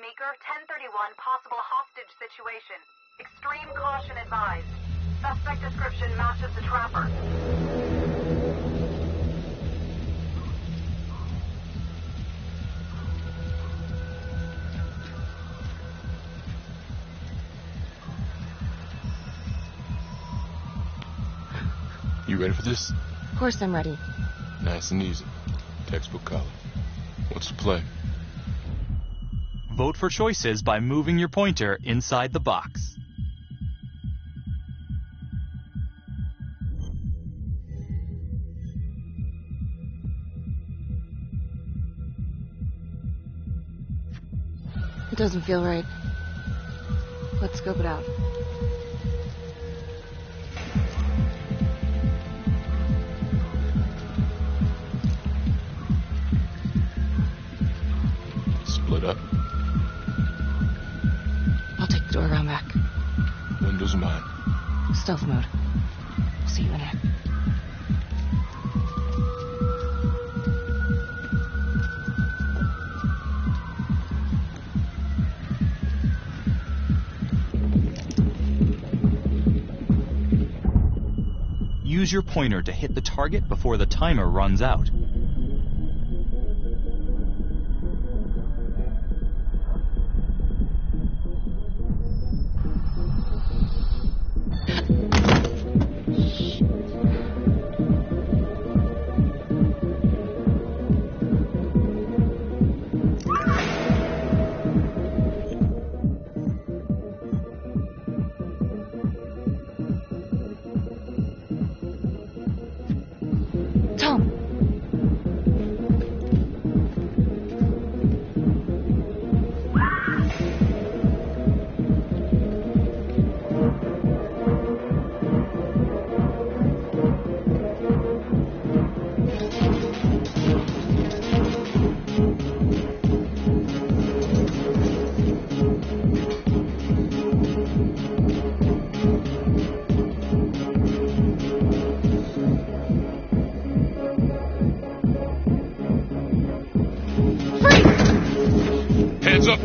Meeker, 1031, possible hostage situation. Extreme caution advised. Suspect description matches the trapper. You ready for this? Of course I'm ready. Nice and easy. Textbook color. What's the play? Vote for choices by moving your pointer inside the box. It doesn't feel right. Let's scope it out. Split up. I'll take the door around back. Windows mine. Stealth mode. I'll see you in it. Use your pointer to hit the target before the timer runs out.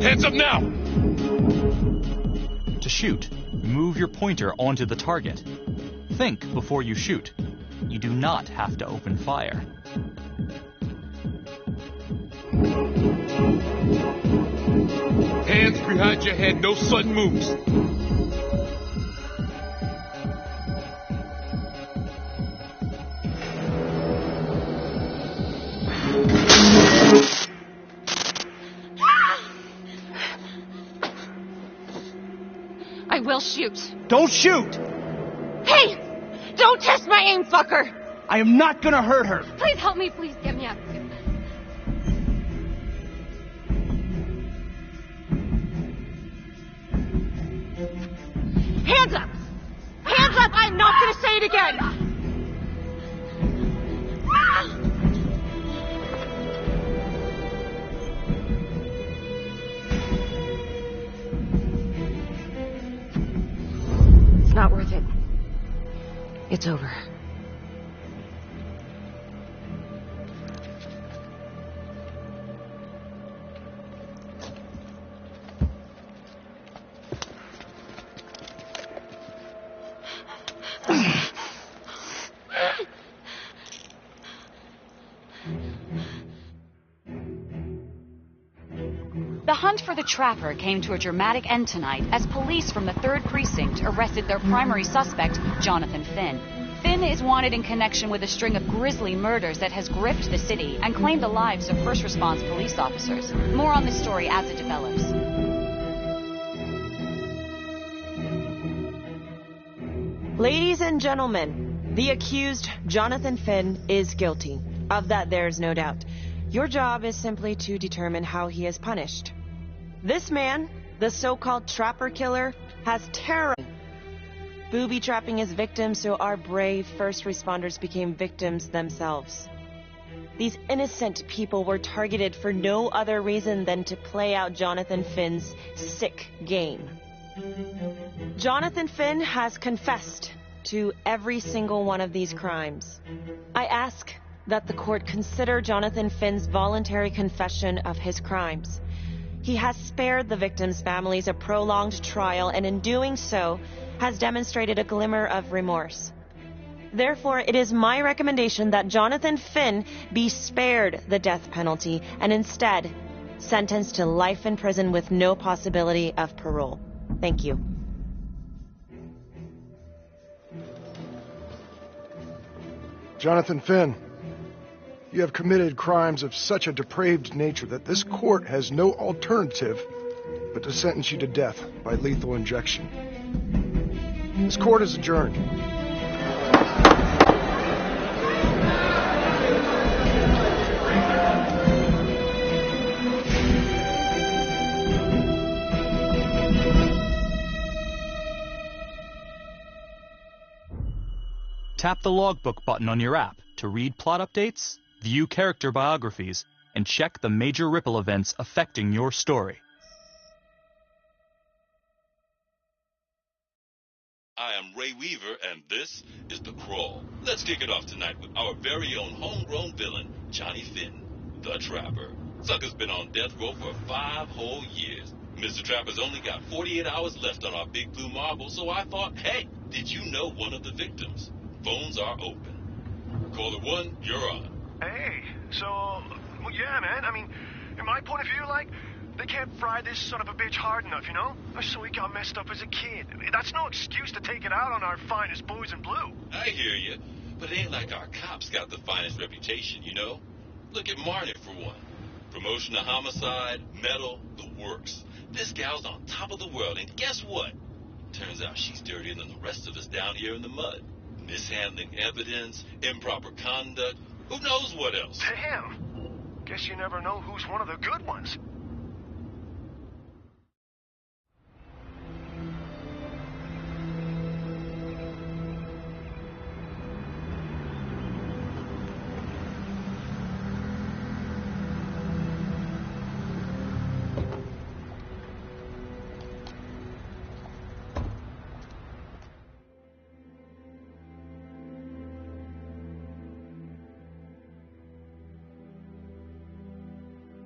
Hands up now! To shoot, move your pointer onto the target. Think before you shoot. You do not have to open fire. Hands behind your head, no sudden moves. I will shoot. Don't shoot! Hey! Don't test my aim, fucker! I am not gonna hurt her. Please help me. Please get me out of here. Hands up! Hands up! I'm not gonna say it again! It's not worth it. It's over. The hunt for the trapper came to a dramatic end tonight as police from the 3rd Precinct arrested their primary suspect, Jonathan Finn. Finn is wanted in connection with a string of grisly murders that has gripped the city and claimed the lives of first response police officers. More on this story as it develops. Ladies and gentlemen, the accused, Jonathan Finn, is guilty. Of that there is no doubt. Your job is simply to determine how he is punished. This man, the so-called trapper killer, has terror, booby-trapping his victims so our brave first responders became victims themselves. These innocent people were targeted for no other reason than to play out Jonathan Finn's sick game. Jonathan Finn has confessed to every single one of these crimes. I ask that the court consider Jonathan Finn's voluntary confession of his crimes. He has spared the victims' families a prolonged trial, and in doing so, has demonstrated a glimmer of remorse. Therefore, it is my recommendation that Jonathan Finn be spared the death penalty and instead sentenced to life in prison with no possibility of parole. Thank you. Jonathan Finn, you have committed crimes of such a depraved nature that this court has no alternative but to sentence you to death by lethal injection. This court is adjourned. Tap the logbook button on your app to read plot updates, view character biographies, and check the major ripple events affecting your story. I am Ray Weaver, and this is The Crawl. Let's kick it off tonight with our very own homegrown villain, Johnny Finn, the Trapper. Sucker's been on death row for 5 whole years. Mr. Trapper's only got 48 hours left on our big blue marble, so I thought, hey, did you know one of the victims? Phones are open. Caller 1, you're on. Hey, so, well, yeah, man, I mean, in my point of view, like, they can't fry this son of a bitch hard enough, you know? So he got messed up as a kid. That's no excuse to take it out on our finest boys in blue. I hear you, but it ain't like our cops got the finest reputation, you know? Look at Marnie, for one. Promotion to homicide, medal, the works. This gal's on top of the world, and guess what? Turns out she's dirtier than the rest of us down here in the mud. Mishandling evidence, improper conduct, who knows what else? Damn. Guess you never know who's one of the good ones.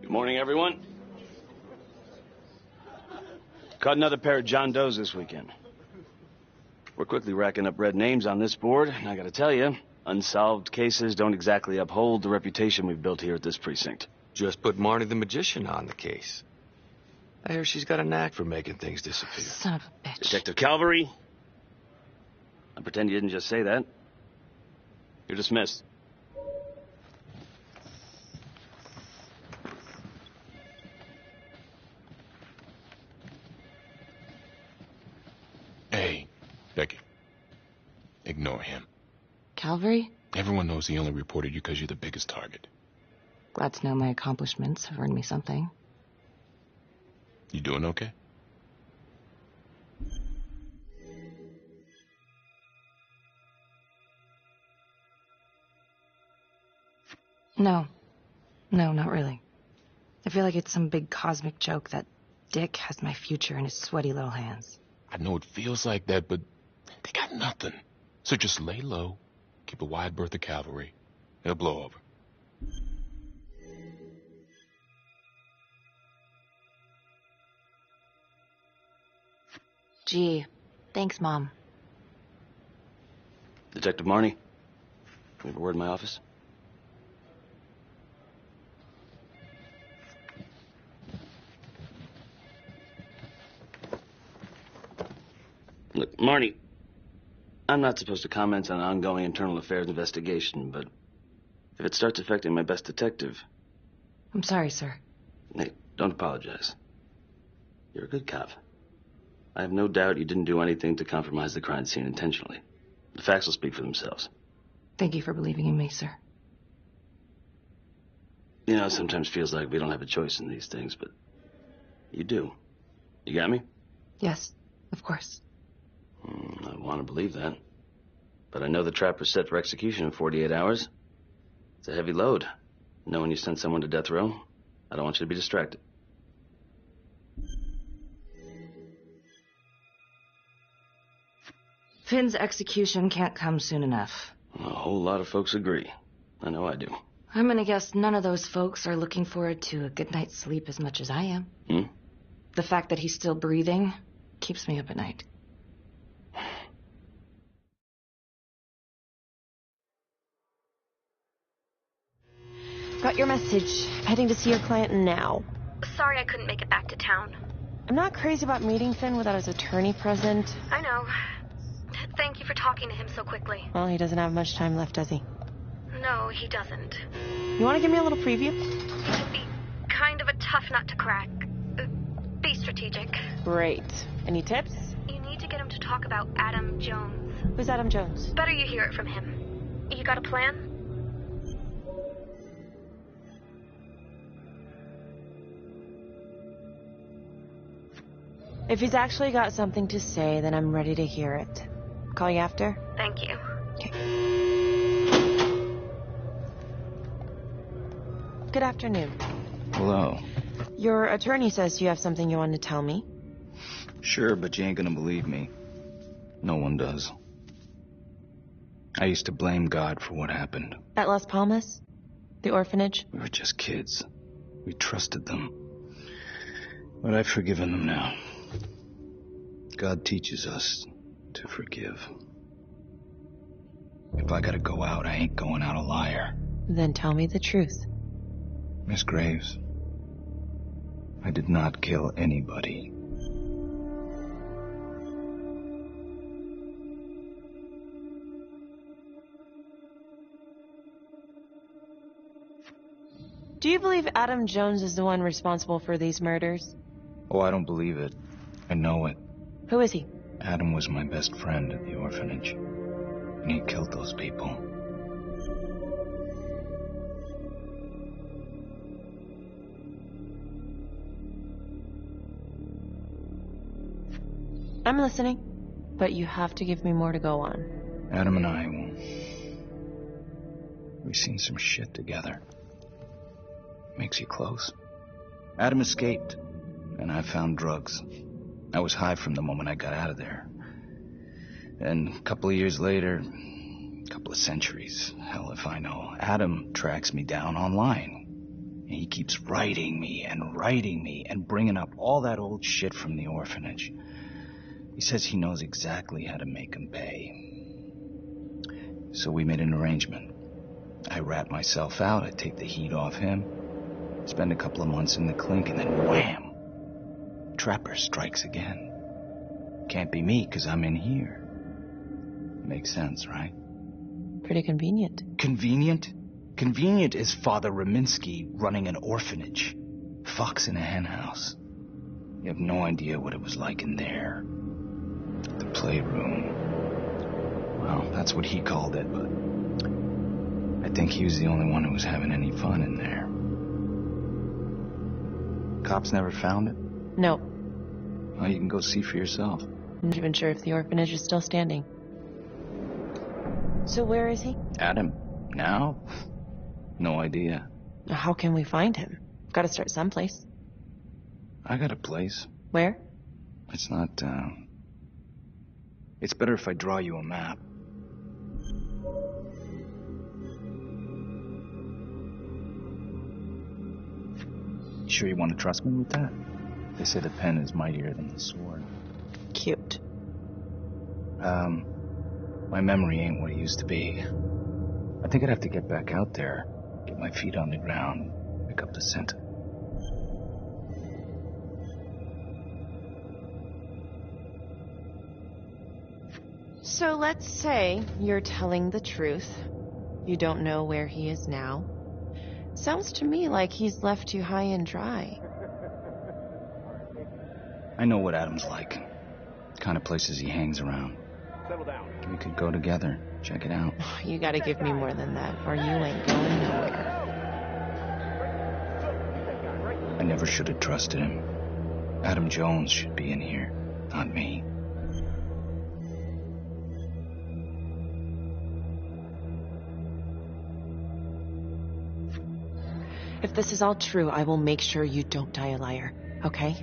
Good morning, everyone. Caught another pair of John Does this weekend. We're quickly racking up red names on this board, and I gotta tell you, unsolved cases don't exactly uphold the reputation we've built here at this precinct. Just put Marnie the Magician on the case. I hear she's got a knack for making things disappear. Son of a bitch. Detective Calvary, I pretend you didn't just say that. You're dismissed. Hey, Becky. Ignore him. Calvary? Everyone knows he only reported you because you're the biggest target. Glad to know my accomplishments have earned me something. You doing okay? No. No, not really. I feel like it's some big cosmic joke that Dick has my future in his sweaty little hands. I know it feels like that, but they got nothing. So just lay low, keep a wide berth of cavalry. It'll blow over. Gee, thanks, Mom. Detective Marnie, you have a word in my office? Look, Marnie, I'm not supposed to comment on an ongoing internal affairs investigation, but if it starts affecting my best detective... I'm sorry, sir. Hey, don't apologize. You're a good cop. I have no doubt you didn't do anything to compromise the crime scene intentionally. The facts will speak for themselves. Thank you for believing in me, sir. You know, it sometimes feels like we don't have a choice in these things, but you do. You got me? Yes, of course. I want to believe that. But I know the trapper's set for execution in 48 hours. It's a heavy load. Knowing you sent someone to death row, I don't want you to be distracted. Finn's execution can't come soon enough. A whole lot of folks agree. I know I do. I'm gonna guess none of those folks are looking forward to a good night's sleep as much as I am. The fact that he's still breathing keeps me up at night. Got your message. Heading to see your client now. Sorry I couldn't make it back to town. I'm not crazy about meeting Finn without his attorney present. I know. Thank you for talking to him so quickly. Well, he doesn't have much time left, does he? No, he doesn't. You want to give me a little preview? It can be kind of a tough nut to crack. Be strategic. Great. Any tips? You need to get him to talk about Adam Jones. Who's Adam Jones? Better you hear it from him. You got a plan? If he's actually got something to say, then I'm ready to hear it. Call you after? Thank you. Okay. Good afternoon. Hello. Your attorney says you have something you want to tell me. Sure, but you ain't gonna believe me. No one does. I used to blame God for what happened. At Las Palmas? The orphanage? We were just kids. We trusted them. But I've forgiven them now. God teaches us to forgive. If I gotta go out, I ain't going out a liar. Then tell me the truth. Miss Graves, I did not kill anybody. Do you believe Adam Jones is the one responsible for these murders? Oh, I don't believe it. I know it. Who is he? Adam was my best friend at the orphanage. And he killed those people. I'm listening, but you have to give me more to go on. Adam and I, we've seen some shit together. Makes you close. Adam escaped, and I found drugs. I was high from the moment I got out of there. And a couple of years later, a couple of centuries, hell if I know, Adam tracks me down online. And he keeps writing me and bringing up all that old shit from the orphanage. He says he knows exactly how to make him pay. So we made an arrangement. I rat myself out, I take the heat off him, spend a couple of months in the clink, and then wham! Trapper strikes again. Can't be me, 'cause I'm in here. Makes sense, right? Pretty convenient. Convenient? Convenient is Father Raminsky running an orphanage. Fox in a henhouse. You have no idea what it was like in there. The playroom. Well, that's what he called it, but I think he was the only one who was having any fun in there. Cops never found it? No. Well, you can go see for yourself. I'm not even sure if the orphanage is still standing. So where is he? Adam? Now? No idea. How can we find him? Gotta start someplace. I got a place. Where? It's not, It's better if I draw you a map. Sure you want to trust me with that? They say the pen is mightier than the sword. Cute. My memory ain't what it used to be. I think I'd have to get back out there, get my feet on the ground, pick up the scent. So let's say you're telling the truth. You don't know where he is now. Sounds to me like he's left you high and dry. I know what Adam's like. Kind of places he hangs around. Settle down. We could go together. Check it out. You gotta give me more than that, or you ain't going nowhere. I never should have trusted him. Adam Jones should be in here, not me. If this is all true, I will make sure you don't die a liar, okay?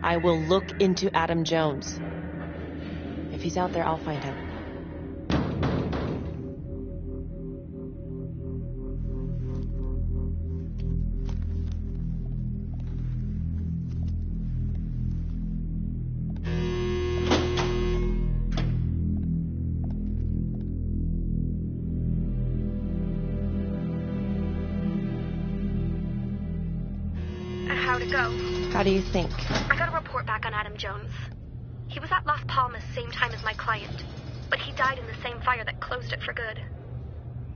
I will look into Adam Jones. If he's out there, I'll find him. How'd it go? How do you think? I got a report back on Adam Jones. He was at Las Palmas same time as my client, but he died in the same fire that closed it for good.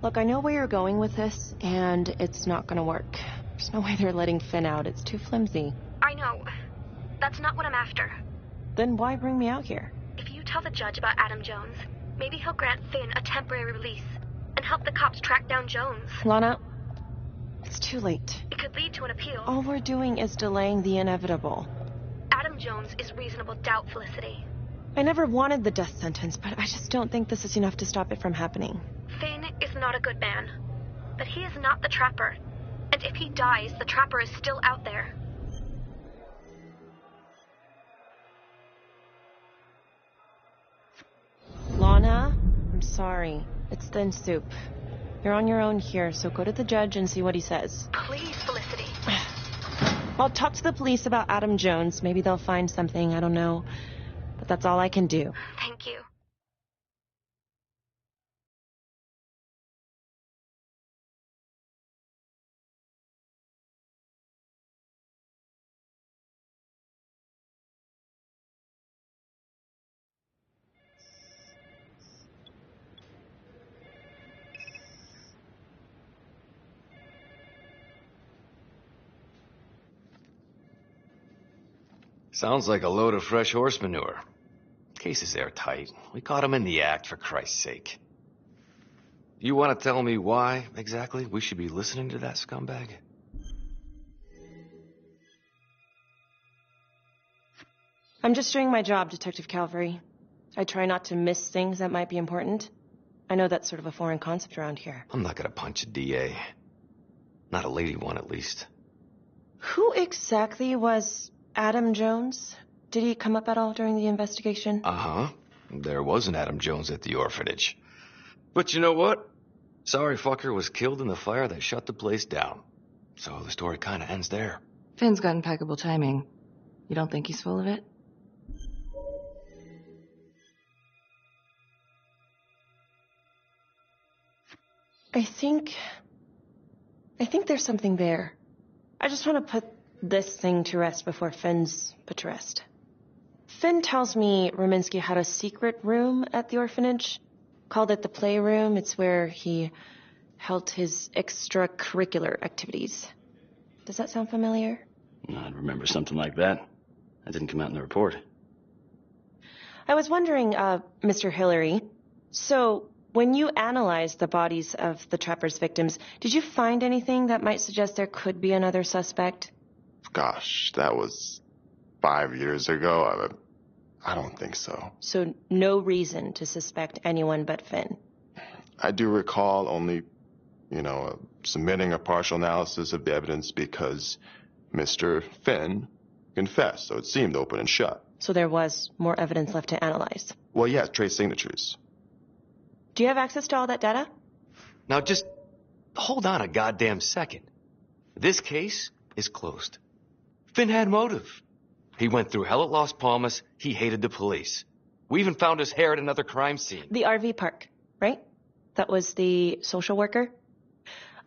Look, I know where you're going with this, and it's not gonna work. There's no way they're letting Finn out. It's too flimsy. I know. That's not what I'm after. Then why bring me out here? If you tell the judge about Adam Jones, maybe he'll grant Finn a temporary release and help the cops track down Jones. Lana, it's too late. It could lead to an appeal. All we're doing is delaying the inevitable. Adam Jones is reasonable doubt, Felicity. I never wanted the death sentence, but I just don't think this is enough to stop it from happening. Finn is not a good man, but he is not the Trapper. And if he dies, the Trapper is still out there. Lana, I'm sorry. It's thin soup. You're on your own here, so go to the judge and see what he says. Please, Felicity. I'll talk to the police about Adam Jones. Maybe they'll find something, I don't know. But that's all I can do. Thank you. Sounds like a load of fresh horse manure. Case is airtight. We caught him in the act, for Christ's sake. You want to tell me why, exactly, we should be listening to that scumbag? I'm just doing my job, Detective Calvary. I try not to miss things that might be important. I know that's sort of a foreign concept around here. I'm not gonna punch a DA. Not a lady one, at least. Who exactly was Adam Jones? Did he come up at all during the investigation? Uh-huh. There was an Adam Jones at the orphanage. But you know what? Sorry fucker was killed in the fire that shut the place down. So the story kind of ends there. Finn's got impeccable timing. You don't think he's full of it? I think there's something there. I just want to put this thing to rest before Finn's put to rest. Finn tells me Rominsky had a secret room at the orphanage. Called it the playroom. It's where he held his extracurricular activities. Does that sound familiar? I'd remember something like that. That didn't come out in the report. I was wondering, Mr. Hillary, so when you analyzed the bodies of the Trapper's victims, did you find anything that might suggest there could be another suspect? Gosh, that was 5 years ago. I don't think so. So no reason to suspect anyone but Finn? I do recall only, submitting a partial analysis of the evidence because Mr. Finn confessed, so it seemed open and shut. So there was more evidence left to analyze? Well, yeah, trace signatures. Do you have access to all that data? Now just hold on a goddamn second. This case is closed. Finn had motive. He went through hell at Las Palmas. He hated the police. We even found his hair at another crime scene. The RV park, right? That was the social worker?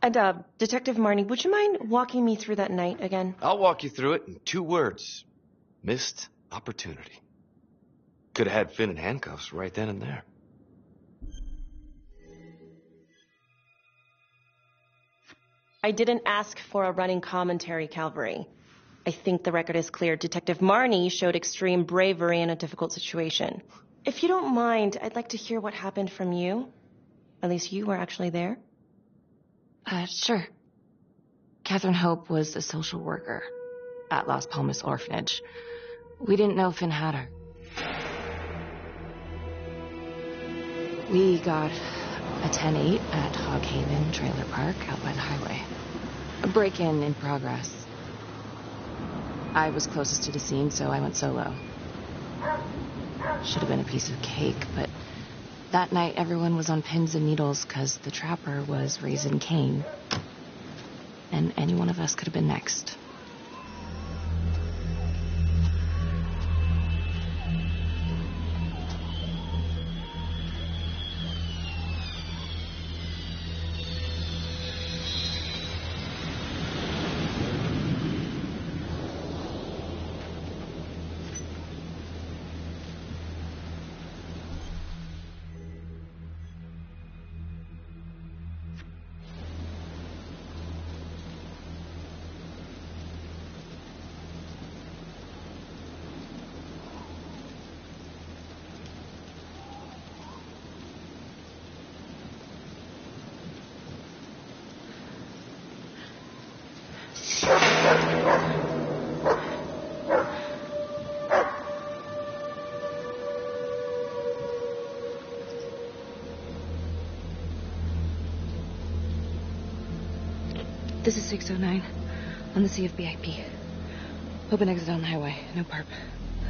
And, Detective Marnie, would you mind walking me through that night again? I'll walk you through it in 2 words. Missed opportunity. Could have had Finn in handcuffs right then and there. I didn't ask for a running commentary, Calvary. I think the record is clear. Detective Marnie showed extreme bravery in a difficult situation. If you don't mind, I'd like to hear what happened from you. At least you were actually there. Sure. Catherine Hope was a social worker at Las Palmas Orphanage. We didn't know Finn had her. We got a 10-8 at Hog Haven Trailer Park out by the highway. A break-in in progress. I was closest to the scene, so I went solo. Should have been a piece of cake, but that night everyone was on pins and needles because the trapper was raising Cain. And any one of us could have been next. This is 609 on the CFBIP. Open exit on the highway. No perp.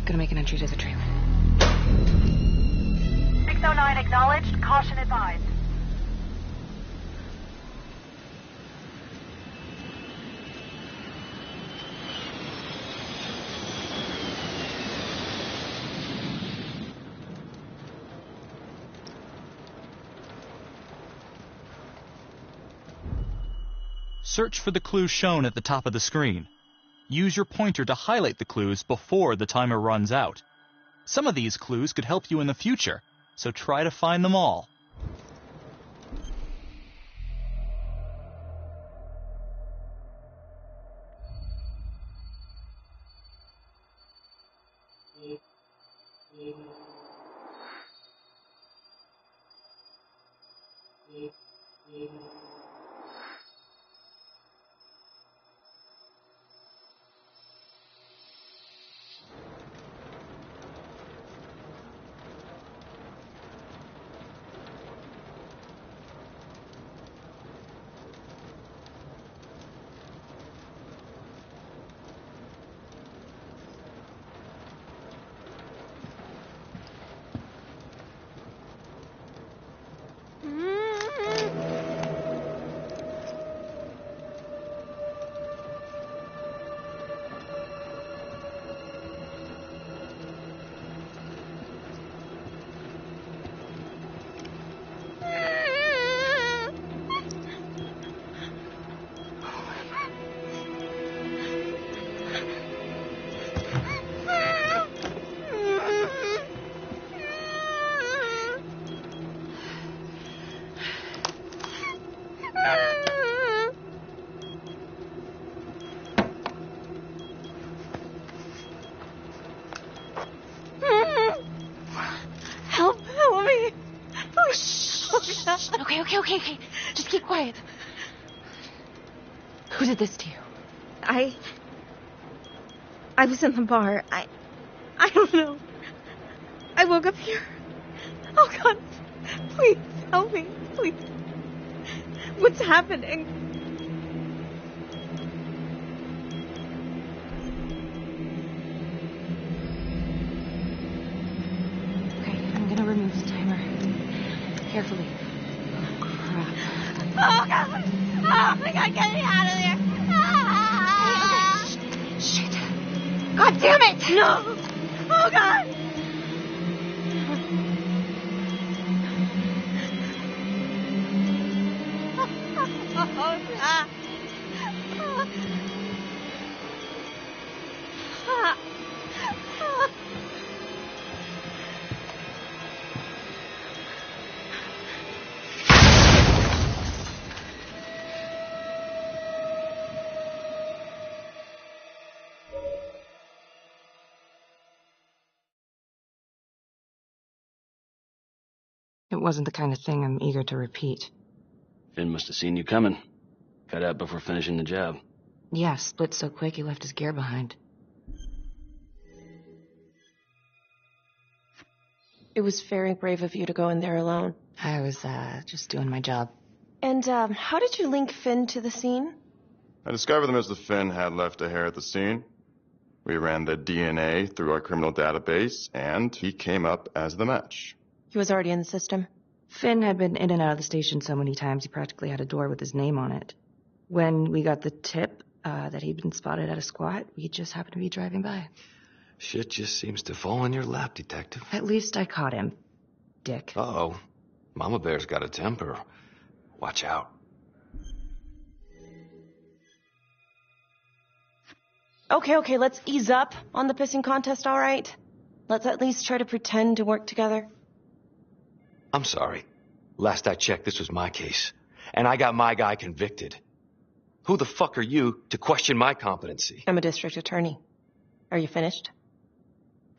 Gonna make an entry to the trailer. 609 acknowledged. Caution advised. Search for the clues shown at the top of the screen. Use your pointer to highlight the clues before the timer runs out. Some of these clues could help you in the future, so try to find them all. Okay. Just keep quiet. Who did this to you? I was in the bar. I don't know. I woke up here. Oh, God. Please, help me. Please. What's happening? Okay, I'm gonna remove the timer. Carefully. Oh, God! Oh, my God, get me out of there! Ah! Okay. Shit. God damn it! No! Oh, God! It wasn't the kind of thing I'm eager to repeat. Finn must have seen you coming. Got out before finishing the job. Yeah, split so quick he left his gear behind. It was very brave of you to go in there alone. I was, just doing my job. And, how did you link Finn to the scene? I discovered that Mr. Finn had left a hair at the scene. We ran the DNA through our criminal database, and he came up as the match. He was already in the system. Finn had been in and out of the station so many times he practically had a door with his name on it. When we got the tip that he'd been spotted at a squat, we just happened to be driving by. Shit just seems to fall in your lap, Detective. At least I caught him, Dick. Uh-oh. Mama Bear's got a temper. Watch out. Okay, let's ease up on the pissing contest, all right? Let's at least try to pretend to work together. I'm sorry. Last I checked, this was my case. And I got my guy convicted. Who the fuck are you to question my competency? I'm a district attorney. Are you finished?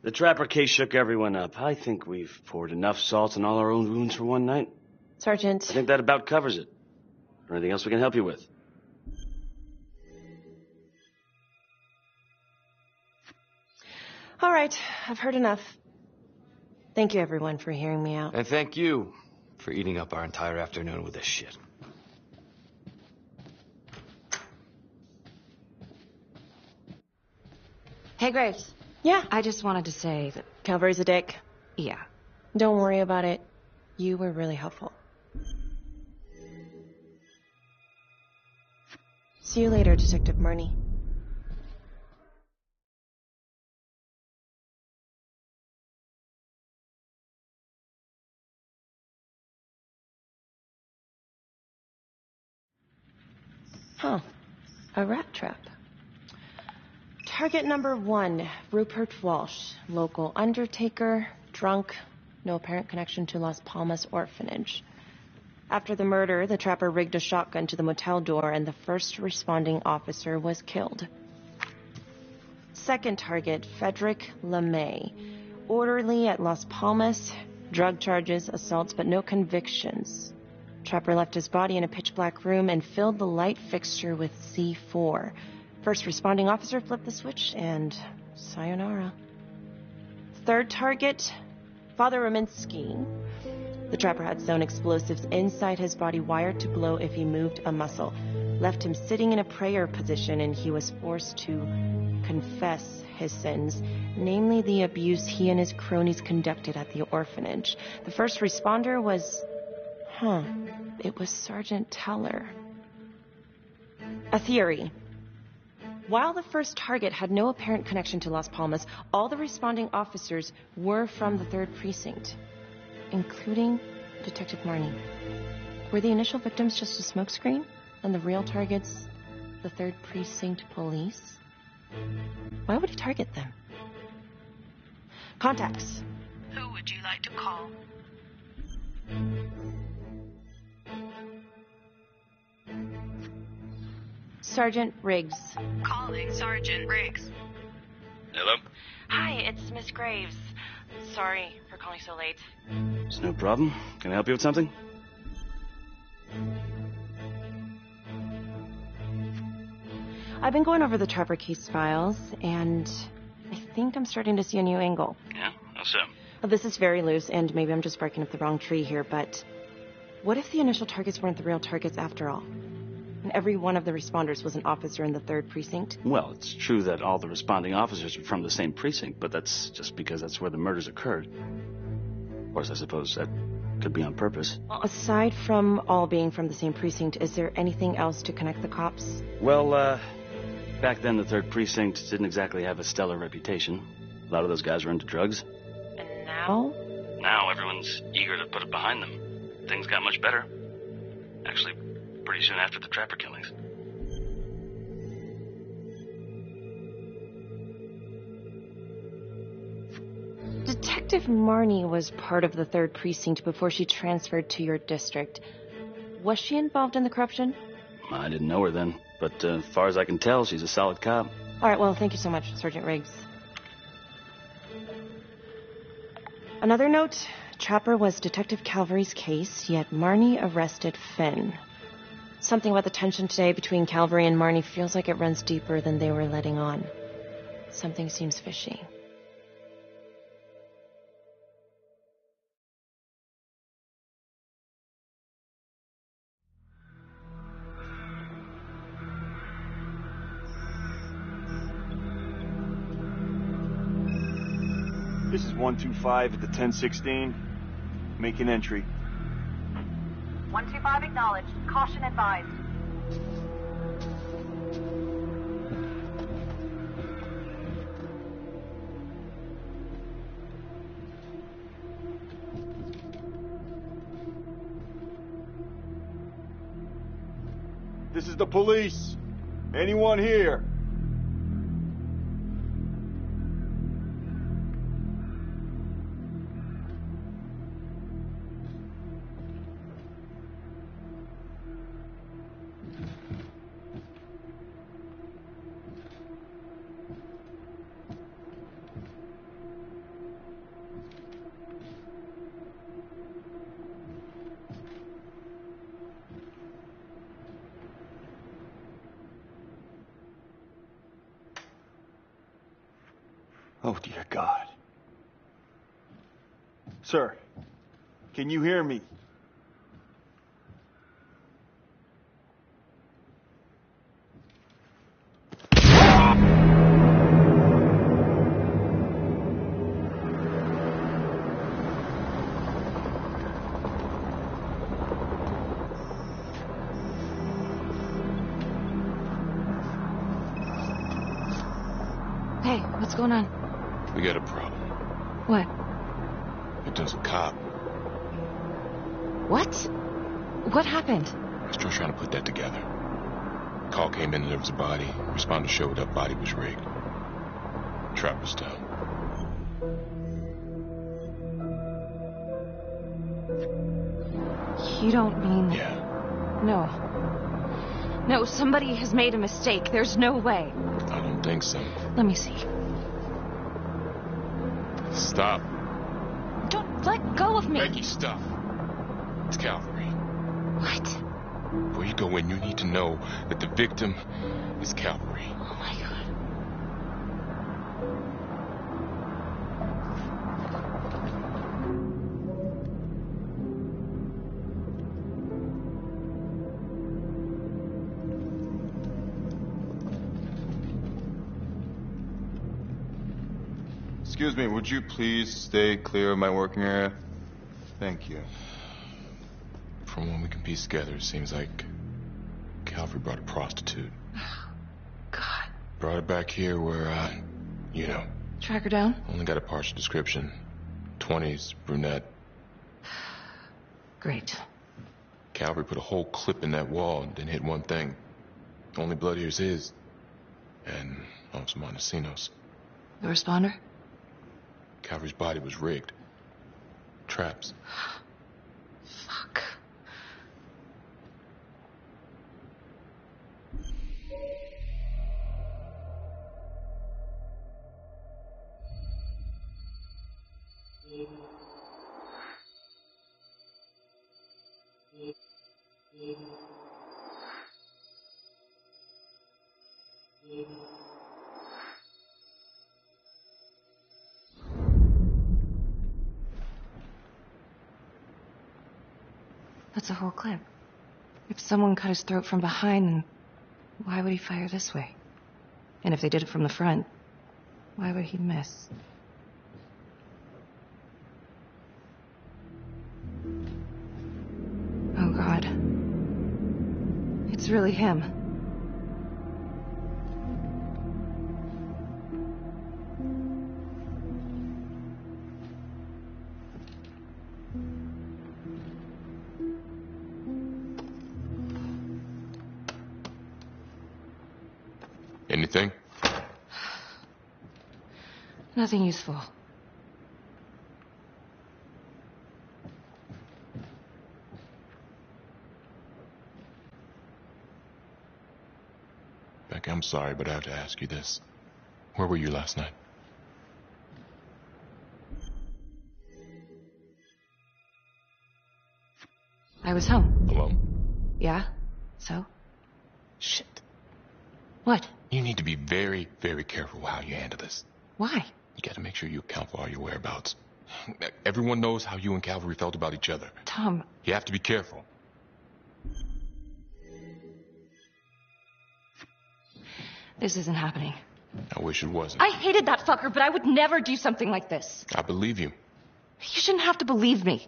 The Trapper case shook everyone up. I think we've poured enough salt in all our own wounds for one night. Sergeant. I think that about covers it. Or anything else we can help you with? All right, I've heard enough. Thank you, everyone, for hearing me out. And thank you for eating up our entire afternoon with this shit. Hey, Graves. Yeah? I just wanted to say that... Calvary's a dick. Yeah. Don't worry about it. You were really helpful. See you later, Detective Marnie. Huh. A rat trap. Target number 1, Rupert Walsh, local undertaker, drunk, no apparent connection to Las Palmas orphanage. After the murder, the trapper rigged a shotgun to the motel door and the first responding officer was killed. Second target, Frederick LeMay, orderly at Las Palmas, drug charges, assaults, but no convictions. Trapper left his body in a pitch-black room and filled the light fixture with C4. First responding officer flipped the switch, and sayonara. Third target, Father Rominsky. The trapper had sewn explosives inside his body, wired to blow if he moved a muscle. Left him sitting in a prayer position, and he was forced to confess his sins, namely the abuse he and his cronies conducted at the orphanage. The first responder was... it was Sergeant Teller. A theory. While the first target had no apparent connection to Las Palmas, all the responding officers were from the 3rd Precinct, including Detective Marnie. Were the initial victims just a smokescreen, and the real targets the 3rd Precinct police? Why would he target them? Contacts. Who would you like to call? Sergeant Riggs. Calling Sergeant Riggs. Hello? Hi, it's Miss Graves. Sorry for calling so late. It's no problem. Can I help you with something? I've been going over the Trapper case files, and I think I'm starting to see a new angle. Yeah? How so? Well, this is very loose, and maybe I'm just barking up the wrong tree here, but what if the initial targets weren't the real targets after all? And every one of the responders was an officer in the 3rd Precinct? Well, it's true that all the responding officers are from the same precinct, but that's just because that's where the murders occurred. Of course, I suppose that could be on purpose. Well, aside from all being from the same precinct, is there anything else to connect the cops? Well, back then the 3rd Precinct didn't exactly have a stellar reputation. A lot of those guys were into drugs. And now? Now everyone's eager to put it behind them. Things got much better. Actually, pretty soon after the Trapper killings. Detective Marnie was part of the 3rd Precinct before she transferred to your district. Was she involved in the corruption? I didn't know her then, but as far as I can tell, she's a solid cop. All right, well, thank you so much, Sergeant Riggs. Another note, Trapper was Detective Calvary's case, yet Marnie arrested Finn. Something about the tension today between Calvary and Marnie feels like it runs deeper than they were letting on. Something seems fishy. This is 125 at the 1016. Make an entry. 125 acknowledged. Caution advised. This is the police. Anyone here? Oh, dear God. Sir, can you hear me? Hey, what's going on? We got a problem. What? There's a cop. What? What happened? Still trying to put that together. Call came in and there was a body. Responder showed up, body was rigged. Trapper style. You don't mean... Yeah. No. No, somebody has made a mistake. There's no way. I don't think so. Let me see. Stop. Don't let go of me. Becky, stop. It's Calvary. What? Before you go in, you need to know that the victim is Calvary. Oh, my God. Excuse me, would you please stay clear of my working area? Thank you. From what we can piece together, it seems like Calvary brought a prostitute. God. Brought her back here where, you know. Track her down? Only got a partial description. 20s, brunette. Great. Calvary put a whole clip in that wall and didn't hit one thing. Only blood here's his. And Officer Montesinos. The responder? Calvary's body was rigged. Traps. Fuck. That's a whole clip. If someone cut his throat from behind, then why would he fire this way? And if they did it from the front, why would he miss? Oh, God. It's really him. Anything? Nothing useful. Becky, I'm sorry, but I have to ask you this. Where were you last night? I was home. Alone? Yeah? So? Shit. What? You need to be very, very careful how you handle this. Why? You gotta make sure you account for all your whereabouts. Everyone knows how you and Calvary felt about each other. Tom. You have to be careful. This isn't happening. I wish it wasn't. I hated that fucker, but I would never do something like this. I believe you. You shouldn't have to believe me.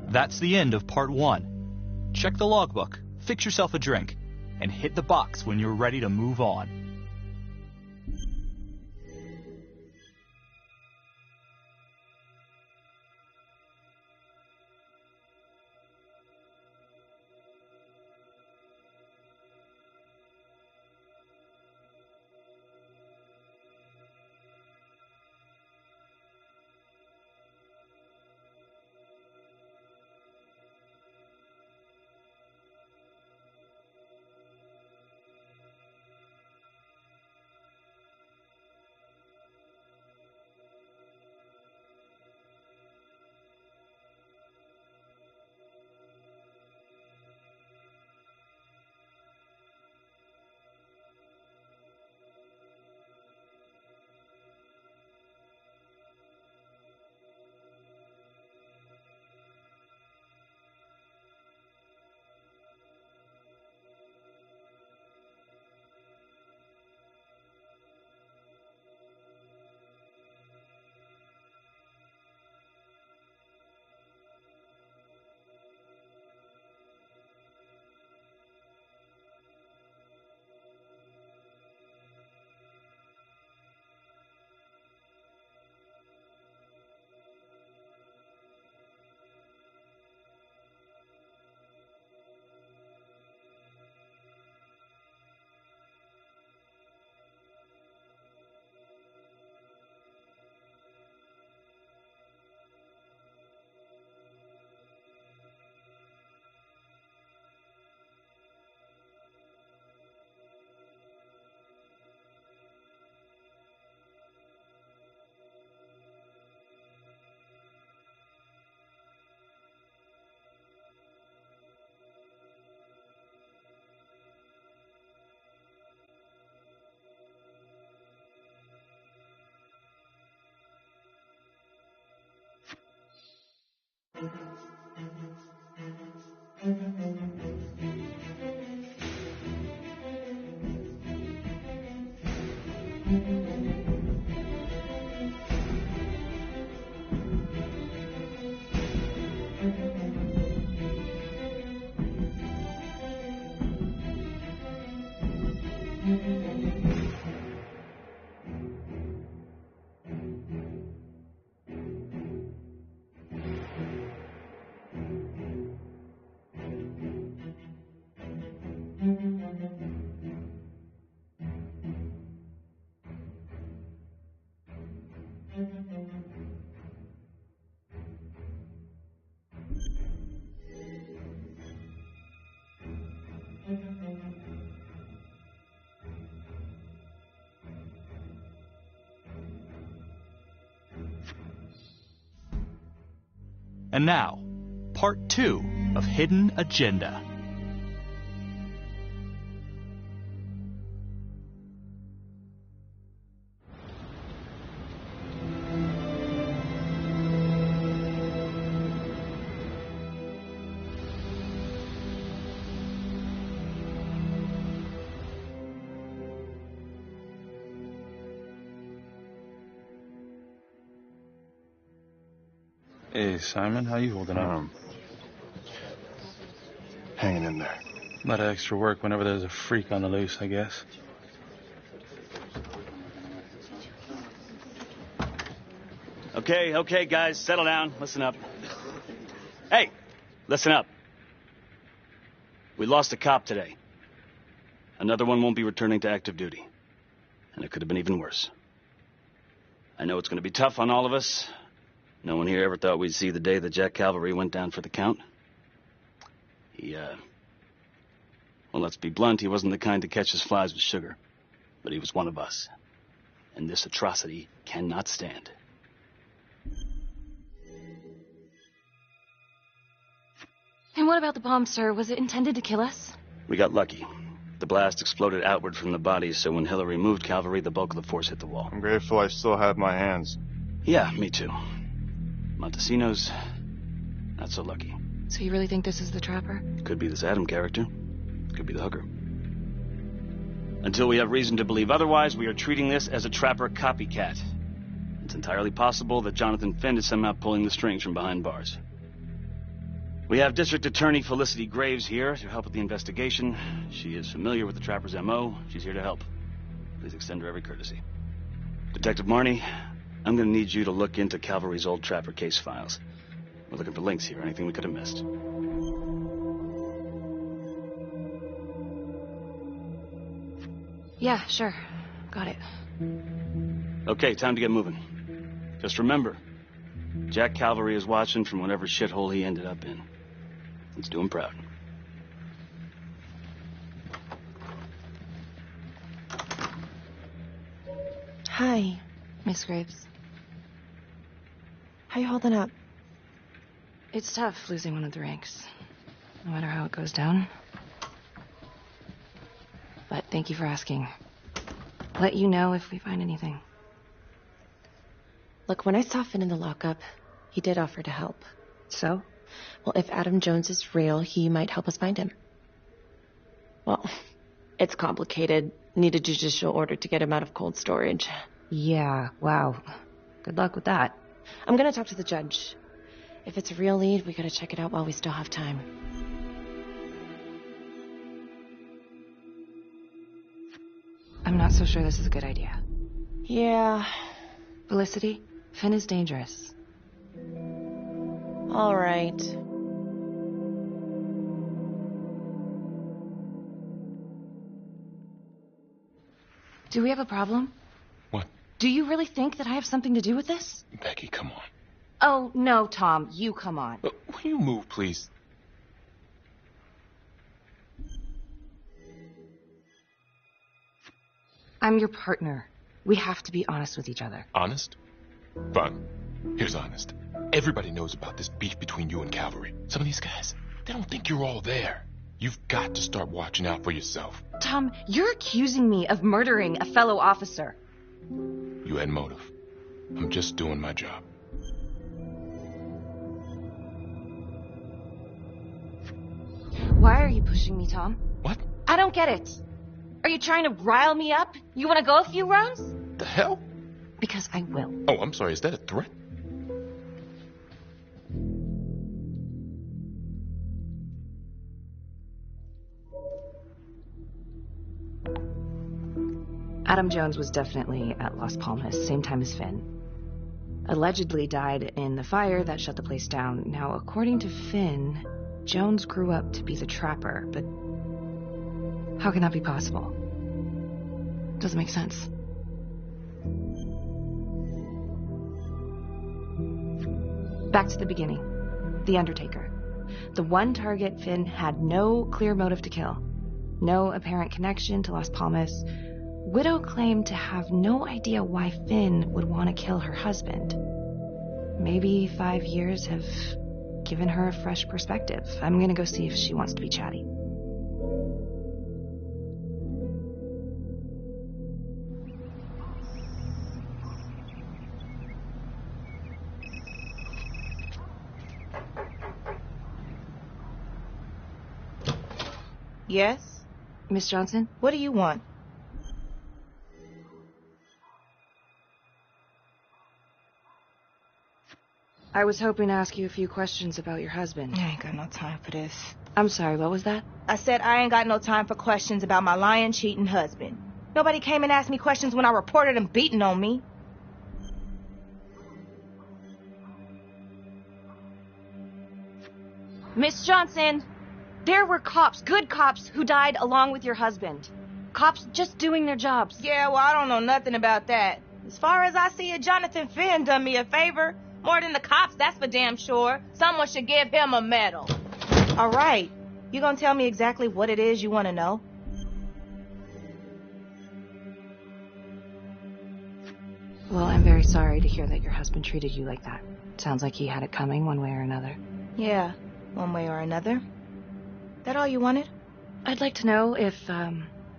That's the end of part 1. Check the logbook, fix yourself a drink, and hit the box when you're ready to move on. And now, part 2 of Hidden Agenda. Hey, Simon, how you holding up? Hanging in there. A lot of extra work whenever there's a freak on the loose, I guess. Okay, guys, settle down. Listen up. Hey, listen up. We lost a cop today. Another one won't be returning to active duty. And it could have been even worse. I know it's going to be tough on all of us. No one here ever thought we'd see the day that Jack Calvary went down for the count. Well, let's be blunt, he wasn't the kind to catch his flies with sugar. But he was one of us. And this atrocity cannot stand. And what about the bomb, sir? Was it intended to kill us? We got lucky. The blast exploded outward from the bodies, so when Hillary moved Calvary, the bulk of the force hit the wall. I'm grateful I still have my hands. Yeah, me too. Montesino's not so lucky. So you really think this is the Trapper? Could be this Adam character. Could be the hooker. Until we have reason to believe otherwise, we are treating this as a Trapper copycat. It's entirely possible that Jonathan Finn is somehow pulling the strings from behind bars. We have District Attorney Felicity Graves here to help with the investigation. She is familiar with the Trapper's M.O. She's here to help. Please extend her every courtesy. Detective Marnie, I'm going to need you to look into Calvary's old Trapper case files. We're looking for links here, anything we could have missed. Yeah, sure. Got it. Okay, time to get moving. Just remember, Jack Calvary is watching from whatever shithole he ended up in. Let's do him proud. Hi. Miss Graves. How you holding up? It's tough losing one of the ranks. No matter how it goes down. But thank you for asking. Let you know if we find anything. Look, when I saw Finn in the lockup, he did offer to help. So? Well, if Adam Jones is real, he might help us find him. Well, it's complicated. Need a judicial order to get him out of cold storage. Yeah, wow. Good luck with that. I'm gonna talk to the judge. If it's a real lead, we gotta check it out while we still have time. I'm not so sure this is a good idea. Yeah. Felicity, Finn is dangerous. All right. Do we have a problem? What? Do you really think that I have something to do with this? Becky, come on. Oh, no, Tom. You come on. Will you move, please? I'm your partner. We have to be honest with each other. Honest? Fine. Here's honest. Everybody knows about this beef between you and Calvary. Some of these guys, they don't think you're all there. You've got to start watching out for yourself. Tom, you're accusing me of murdering a fellow officer. You had motive. I'm just doing my job. Why are you pushing me, Tom? What? I don't get it. Are you trying to rile me up? You want to go a few rounds? The hell? Because I will. Oh, I'm sorry. Is that a threat? Adam Jones was definitely at Las Palmas, same time as Finn. Allegedly died in the fire that shut the place down. Now, according to Finn, Jones grew up to be the Trapper, but how can that be possible? Doesn't make sense. Back to the beginning. The Undertaker. The one target Finn had no clear motive to kill. No apparent connection to Las Palmas. Widow claimed to have no idea why Finn would want to kill her husband. Maybe 5 years have given her a fresh perspective. I'm gonna go see if she wants to be chatty. Yes? Miss Johnson? What do you want? I was hoping to ask you a few questions about your husband. I ain't got no time for this. I'm sorry, what was that? I said I ain't got no time for questions about my lying, cheating husband. Nobody came and asked me questions when I reported him beating on me. Miss Johnson, there were cops, good cops, who died along with your husband. Cops just doing their jobs. Yeah, well, I don't know nothing about that. As far as I see it, Jonathan Finn done me a favor. More than the cops, that's for damn sure. Someone should give him a medal. All right. You gonna tell me exactly what it is you want to know? Well, I'm very sorry to hear that your husband treated you like that. Sounds like he had it coming one way or another. Yeah, one way or another. That all you wanted? I'd like to know if,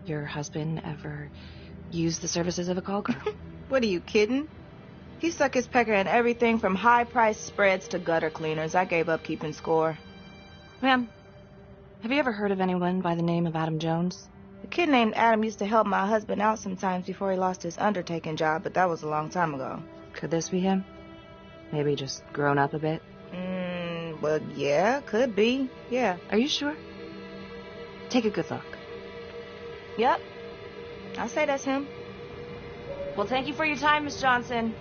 your husband ever used the services of a call girl. What are you kidding? He stuck his pecker in everything from high-priced spreads to gutter cleaners. I gave up keeping score. Ma'am, have you ever heard of anyone by the name of Adam Jones? The kid named Adam used to help my husband out sometimes before he lost his undertaking job, but that was a long time ago. Could this be him? Maybe just grown up a bit? Well, yeah, could be. Yeah. Are you sure? Take a good look. Yep. I'll say that's him. Well, thank you for your time, Miss Johnson.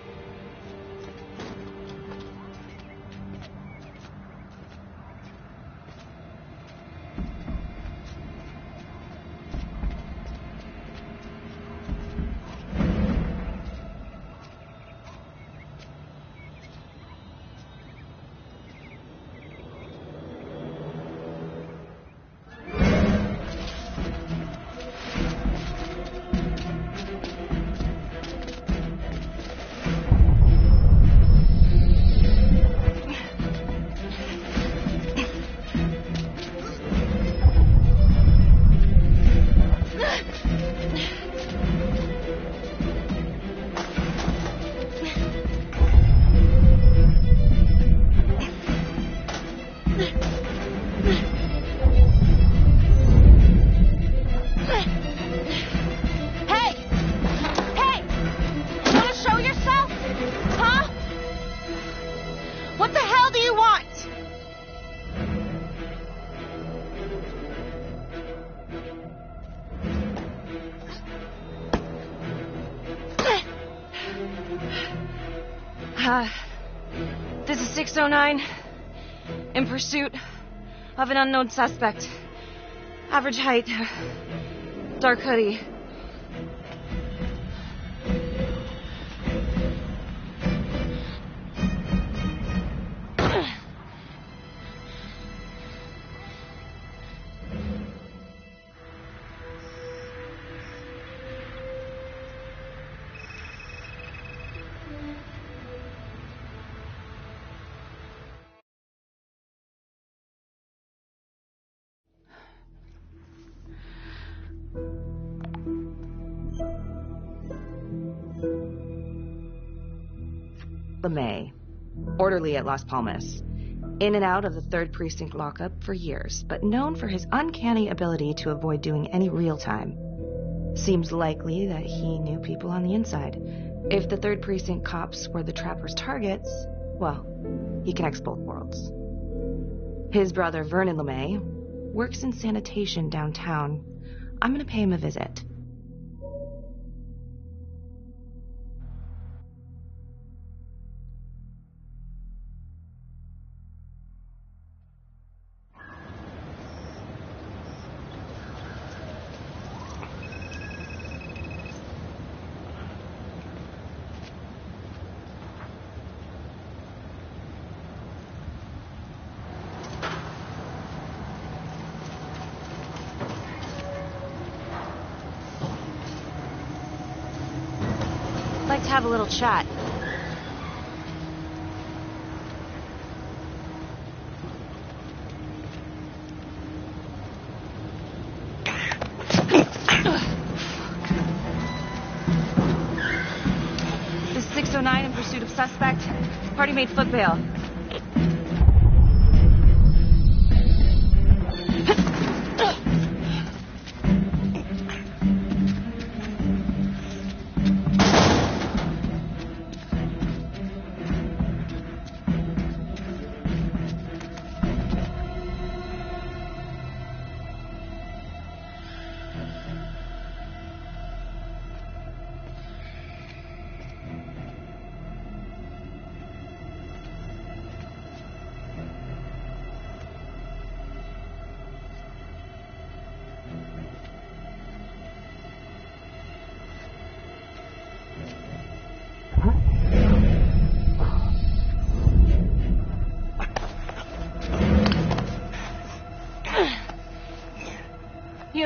This is 609 in pursuit of an unknown suspect. Average height, dark hoodie. LeMay, orderly at Las Palmas. In and out of the 3rd Precinct lockup for years, but known for his uncanny ability to avoid doing any real time. Seems likely that he knew people on the inside. If the 3rd Precinct cops were the Trapper's targets, well, he connects both worlds. His brother, Vernon LeMay, works in sanitation downtown. I'm gonna pay him a visit. Like to have a little chat. This is 609 in pursuit of suspect. Party made foot bail.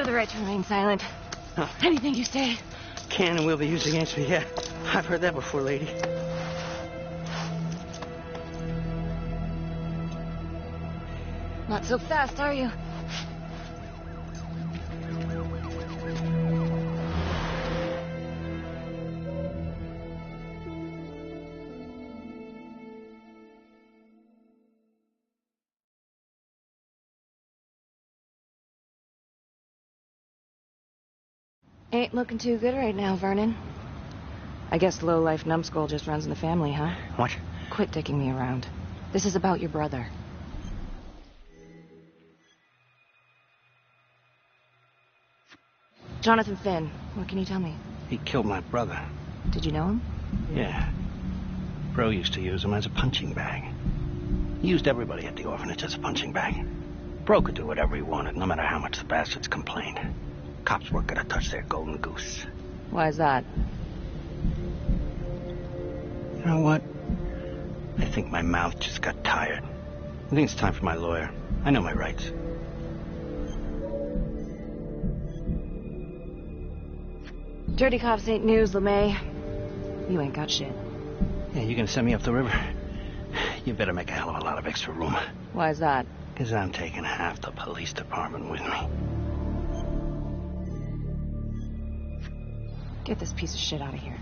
have the right to remain silent. Oh. Anything you say. Can and will be used against me, yeah. I've heard that before, lady. Not so fast, are you? Ain't looking too good right now, Vernon. I guess low-life numbskull just runs in the family, huh? What? Quit dicking me around. This is about your brother. Jonathan Finn, what can you tell me? He killed my brother. Did you know him? Yeah. Bro used to use him as a punching bag. He used everybody at the orphanage as a punching bag. Bro could do whatever he wanted, no matter how much the bastards complained. Cops weren't gonna touch their golden goose. Why is that? You know what? I think my mouth just got tired. I think it's time for my lawyer. I know my rights. Dirty cops ain't news, LeMay. You ain't got shit. Yeah, you gonna send me up the river? You better make a hell of a lot of extra room. Why is that? Because I'm taking half the police department with me. Get this piece of shit out of here.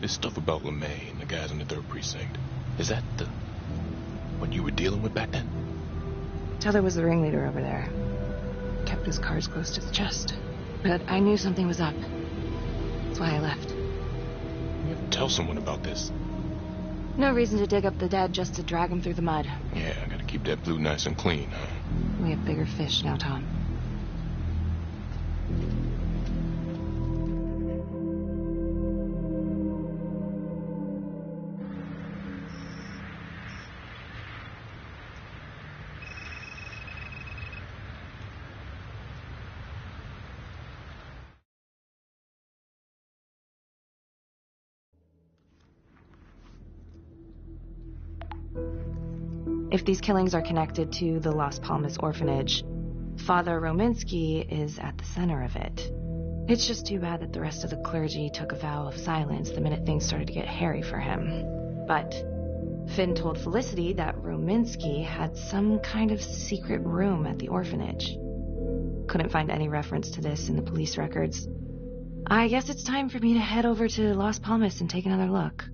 This stuff about LeMay and the guys in the 3rd Precinct, is that what you were dealing with back then? Teller was the ringleader over there. Kept his cards close to the chest. But I knew something was up. That's why I left. You have to tell someone about this. No reason to dig up the dead just to drag them through the mud. Yeah, I gotta keep that blue nice and clean, huh? We have bigger fish now, Tom. If these killings are connected to the Las Palmas orphanage, Father Rominsky is at the center of it. It's just too bad that the rest of the clergy took a vow of silence the minute things started to get hairy for him. But Finn told Felicity that Rominsky had some kind of secret room at the orphanage. Couldn't find any reference to this in the police records. I guess it's time for me to head over to Las Palmas and take another look.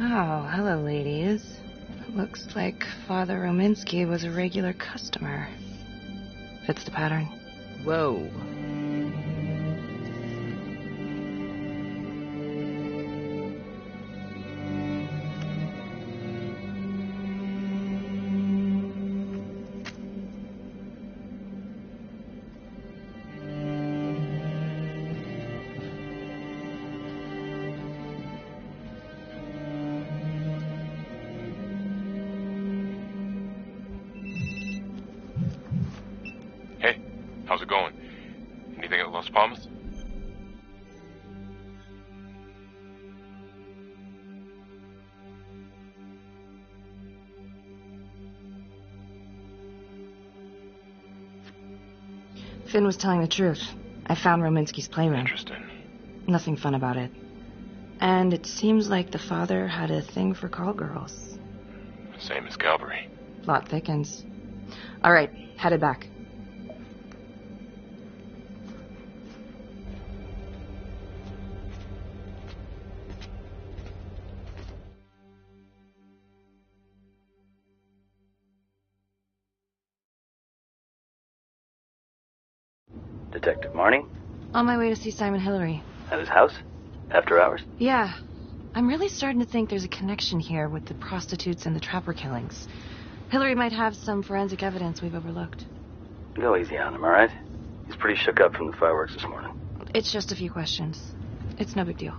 Oh, hello, ladies. Looks like Father Rominsky was a regular customer. Fits the pattern. Whoa. Hey, how's it going? Anything at Las Palmas? Finn was telling the truth. I found Rominsky's playroom. Interesting. Nothing fun about it. And it seems like the father had a thing for call girls. Same as Calvary. Plot thickens. All right, headed back. Detective Marnie? On my way to see Simon Hillary. At his house? After hours? Yeah. I'm really starting to think there's a connection here with the prostitutes and the trapper killings. Hillary might have some forensic evidence we've overlooked. Go easy on him, all right? He's pretty shook up from the fireworks this morning. It's just a few questions. It's no big deal.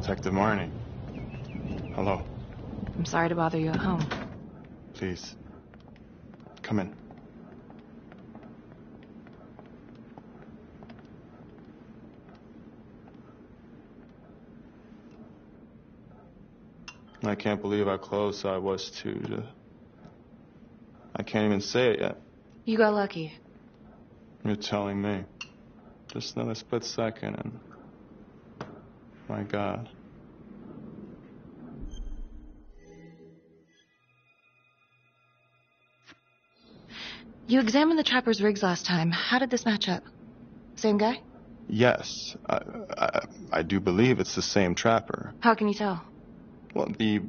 Detective Marnie. Hello. I'm sorry to bother you at home. Please. Come in. I can't believe how close I was to... I can't even say it yet. You got lucky. You're telling me. Just another split second and... My God. You examined the trapper's rigs last time. How did this match up? Same guy? Yes. I do believe it's the same trapper. How can you tell? Well, the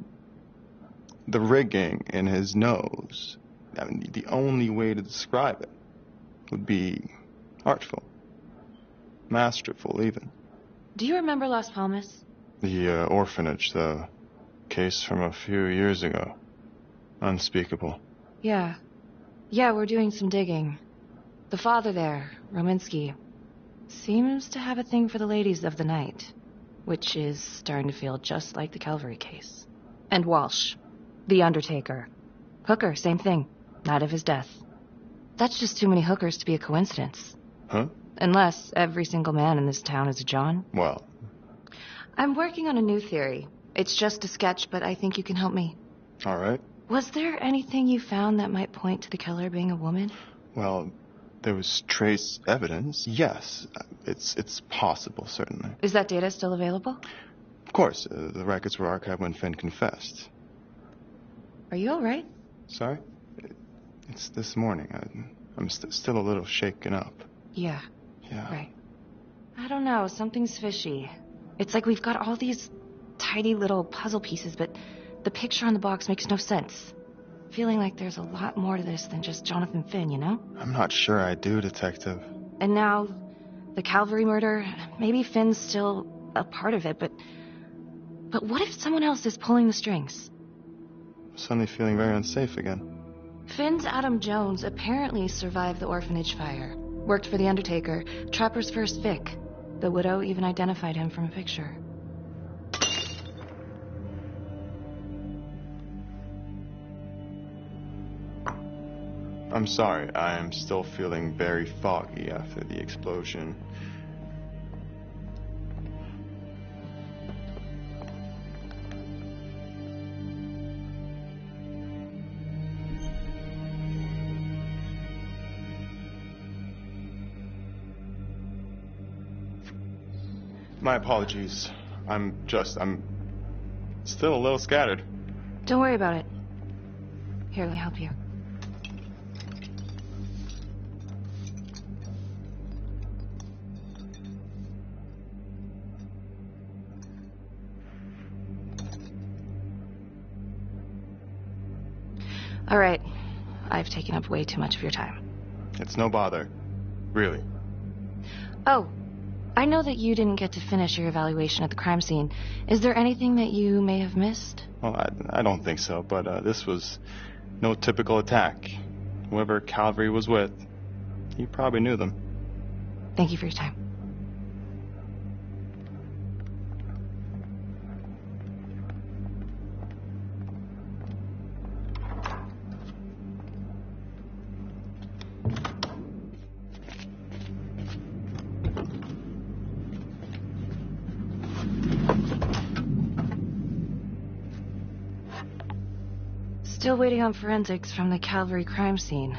rigging in his nose. I mean, the only way to describe it would be artful. Masterful, even. Do you remember Las Palmas? The orphanage, the case from a few years ago. Unspeakable. Yeah. Yeah, we're doing some digging. The father there, Rominsky, seems to have a thing for the ladies of the night, which is starting to feel just like the Calvary case. And Walsh, the undertaker. Hooker, same thing. Night of his death. That's just too many hookers to be a coincidence. Huh? Unless every single man in this town is a John. Well. I'm working on a new theory. It's just a sketch, but I think you can help me. All right. Was there anything you found that might point to the killer being a woman? Well, there was trace evidence. Yes, it's possible, certainly. Is that data still available? Of course. The records were archived when Finn confessed. Are you all right? Sorry? It's this morning. I'm still a little shaken up. Yeah. Yeah. Right. I don't know. Something's fishy. It's like we've got all these tiny little puzzle pieces, but the picture on the box makes no sense. feeling like there's a lot more to this than just Jonathan Finn, you know? I'm not sure I do, Detective. And now, the Calvary murder, maybe Finn's still a part of it, but what if someone else is pulling the strings? I'm suddenly feeling very unsafe again. Finn's Adam Jones apparently survived the orphanage fire, worked for the Undertaker, Trapper's first Vic. The widow even identified him from a picture. I'm sorry, I am still feeling very foggy after the explosion. My apologies. I'm still a little scattered. Don't worry about it. Here, let me help you. All right. I've taken up way too much of your time. It's no bother. Really. Oh, I know that you didn't get to finish your evaluation at the crime scene. Is there anything that you may have missed? Well, I don't think so, but this was no typical attack. Whoever Calvary was with, he probably knew them. Thank you for your time. Still waiting on forensics from the Calvary crime scene.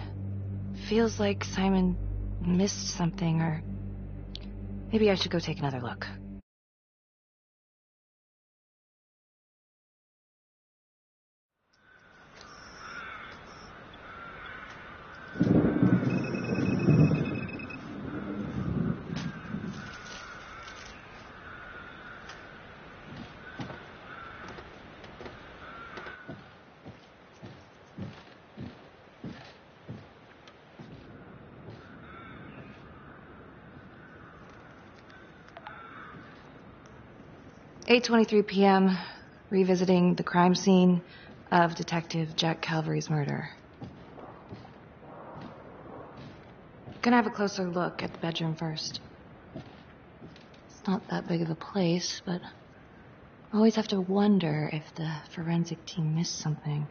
Feels like Simon missed something, or maybe I should go take another look. "8:23 p.m., revisiting the crime scene of Detective Jack Calvary's murder. Gonna have a closer look at the bedroom first. It's not that big of a place, but I always have to wonder if the forensic team missed something.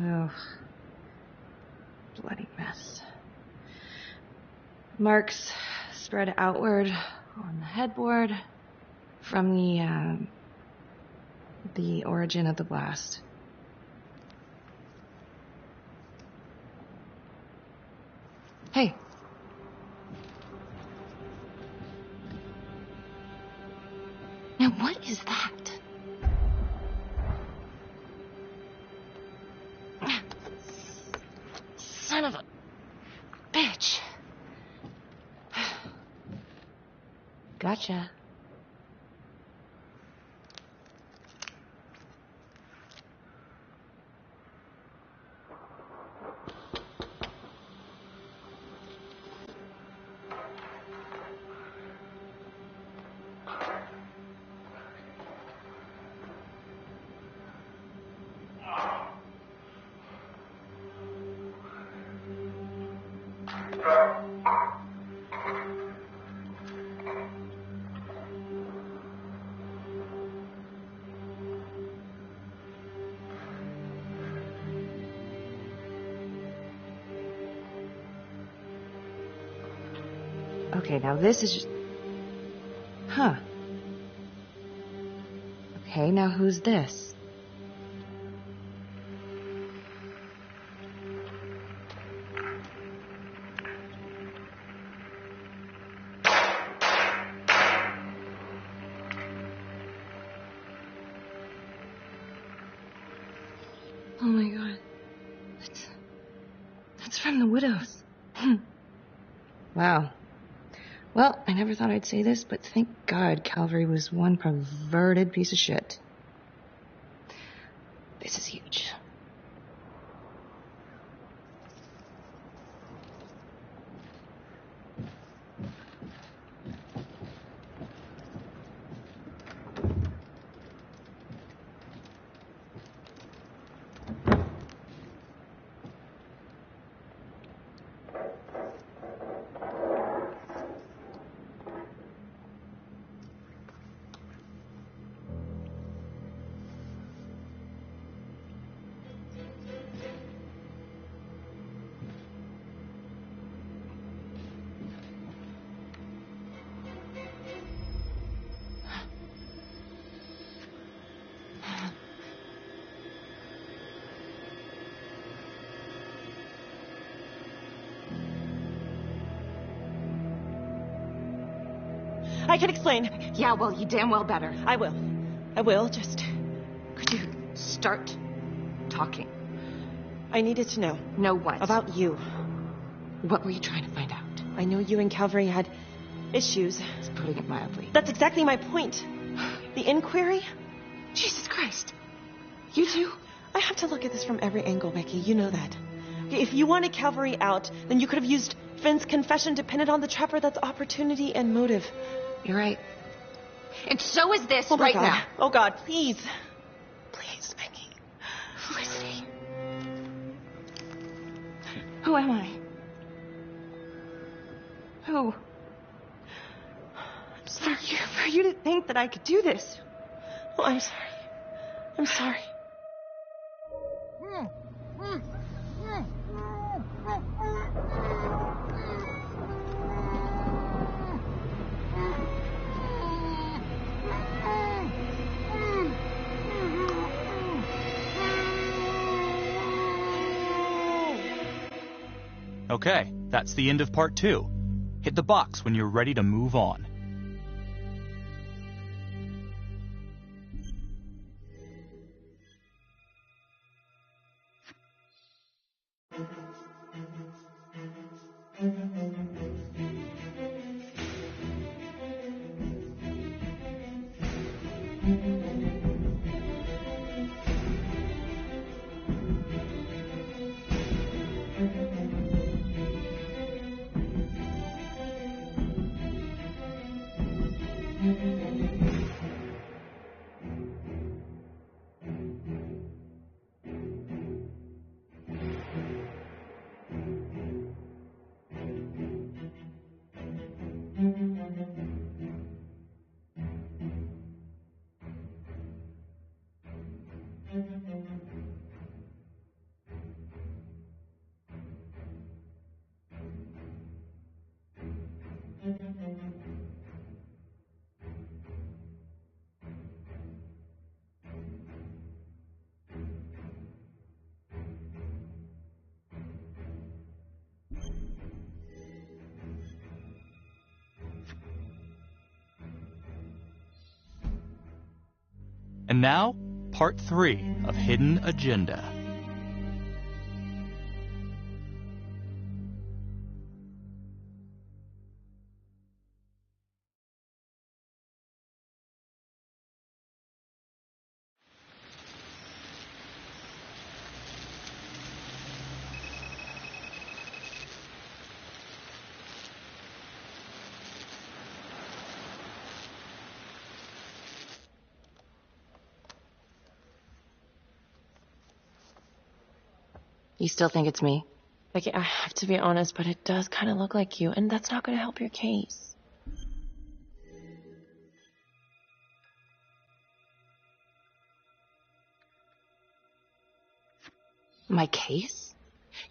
Oh, bloody mess. Marks spread outward on the headboard from the origin of the blast. Hey. Now what is that? Son of a bitch. Gotcha. Okay, now this is just... Huh. Okay, now who's this? Oh my god. That's from the Widows. Wow. Well, I never thought I'd say this, but thank God Calvary was one perverted piece of shit. This is huge. I can explain. Yeah, well, you damn well better. I will, just... Could you start talking? I needed to know. Know what? About you. What were you trying to find out? I know you and Calvary had issues. It's putting it mildly. That's exactly my point. The inquiry? Jesus Christ. You too? I have to look at this from every angle, Becky. You know that. If you wanted Calvary out, then you could have used Finn's confession to pin it on the trapper. That's opportunity and motive. You're right. And so is this oh right God. now. Oh, God, please. Please, Becky. Felicity. Who am I? Who? I'm sorry. For you to think that I could do this. Oh, I'm sorry. I'm sorry. Okay, that's the end of part 2. Hit the box when you're ready to move on. And now, part 3 of Hidden Agenda. You still think it's me? Like, I have to be honest, but it does kind of look like you, and that's not going to help your case. My case?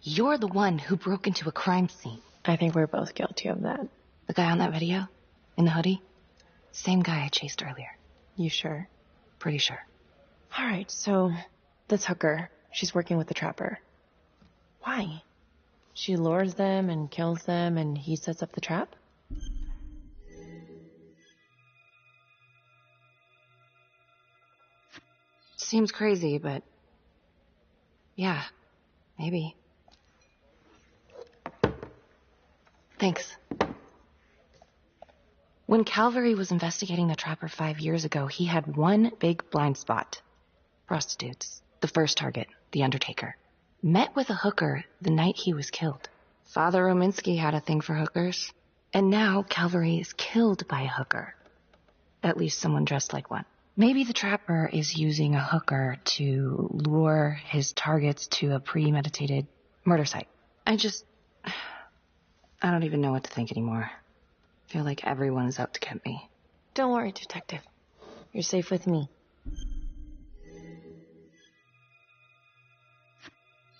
You're the one who broke into a crime scene. I think we're both guilty of that. The guy on that video? In the hoodie? Same guy I chased earlier. You sure? Pretty sure. All right, so this hooker, she's working with the trapper. Why? She lures them and kills them, and he sets up the trap? Seems crazy, but Yeah, maybe. Thanks. When Calvary was investigating the Trapper 5 years ago, he had one big blind spot. Prostitutes. The first target, the Undertaker. Met with a hooker the night he was killed. Father Rominsky had a thing for hookers. And now Calvary is killed by a hooker. At least someone dressed like one. Maybe the Trapper is using a hooker to lure his targets to a premeditated murder site. I don't even know what to think anymore. I feel like everyone is out to get me. Don't worry, Detective. You're safe with me.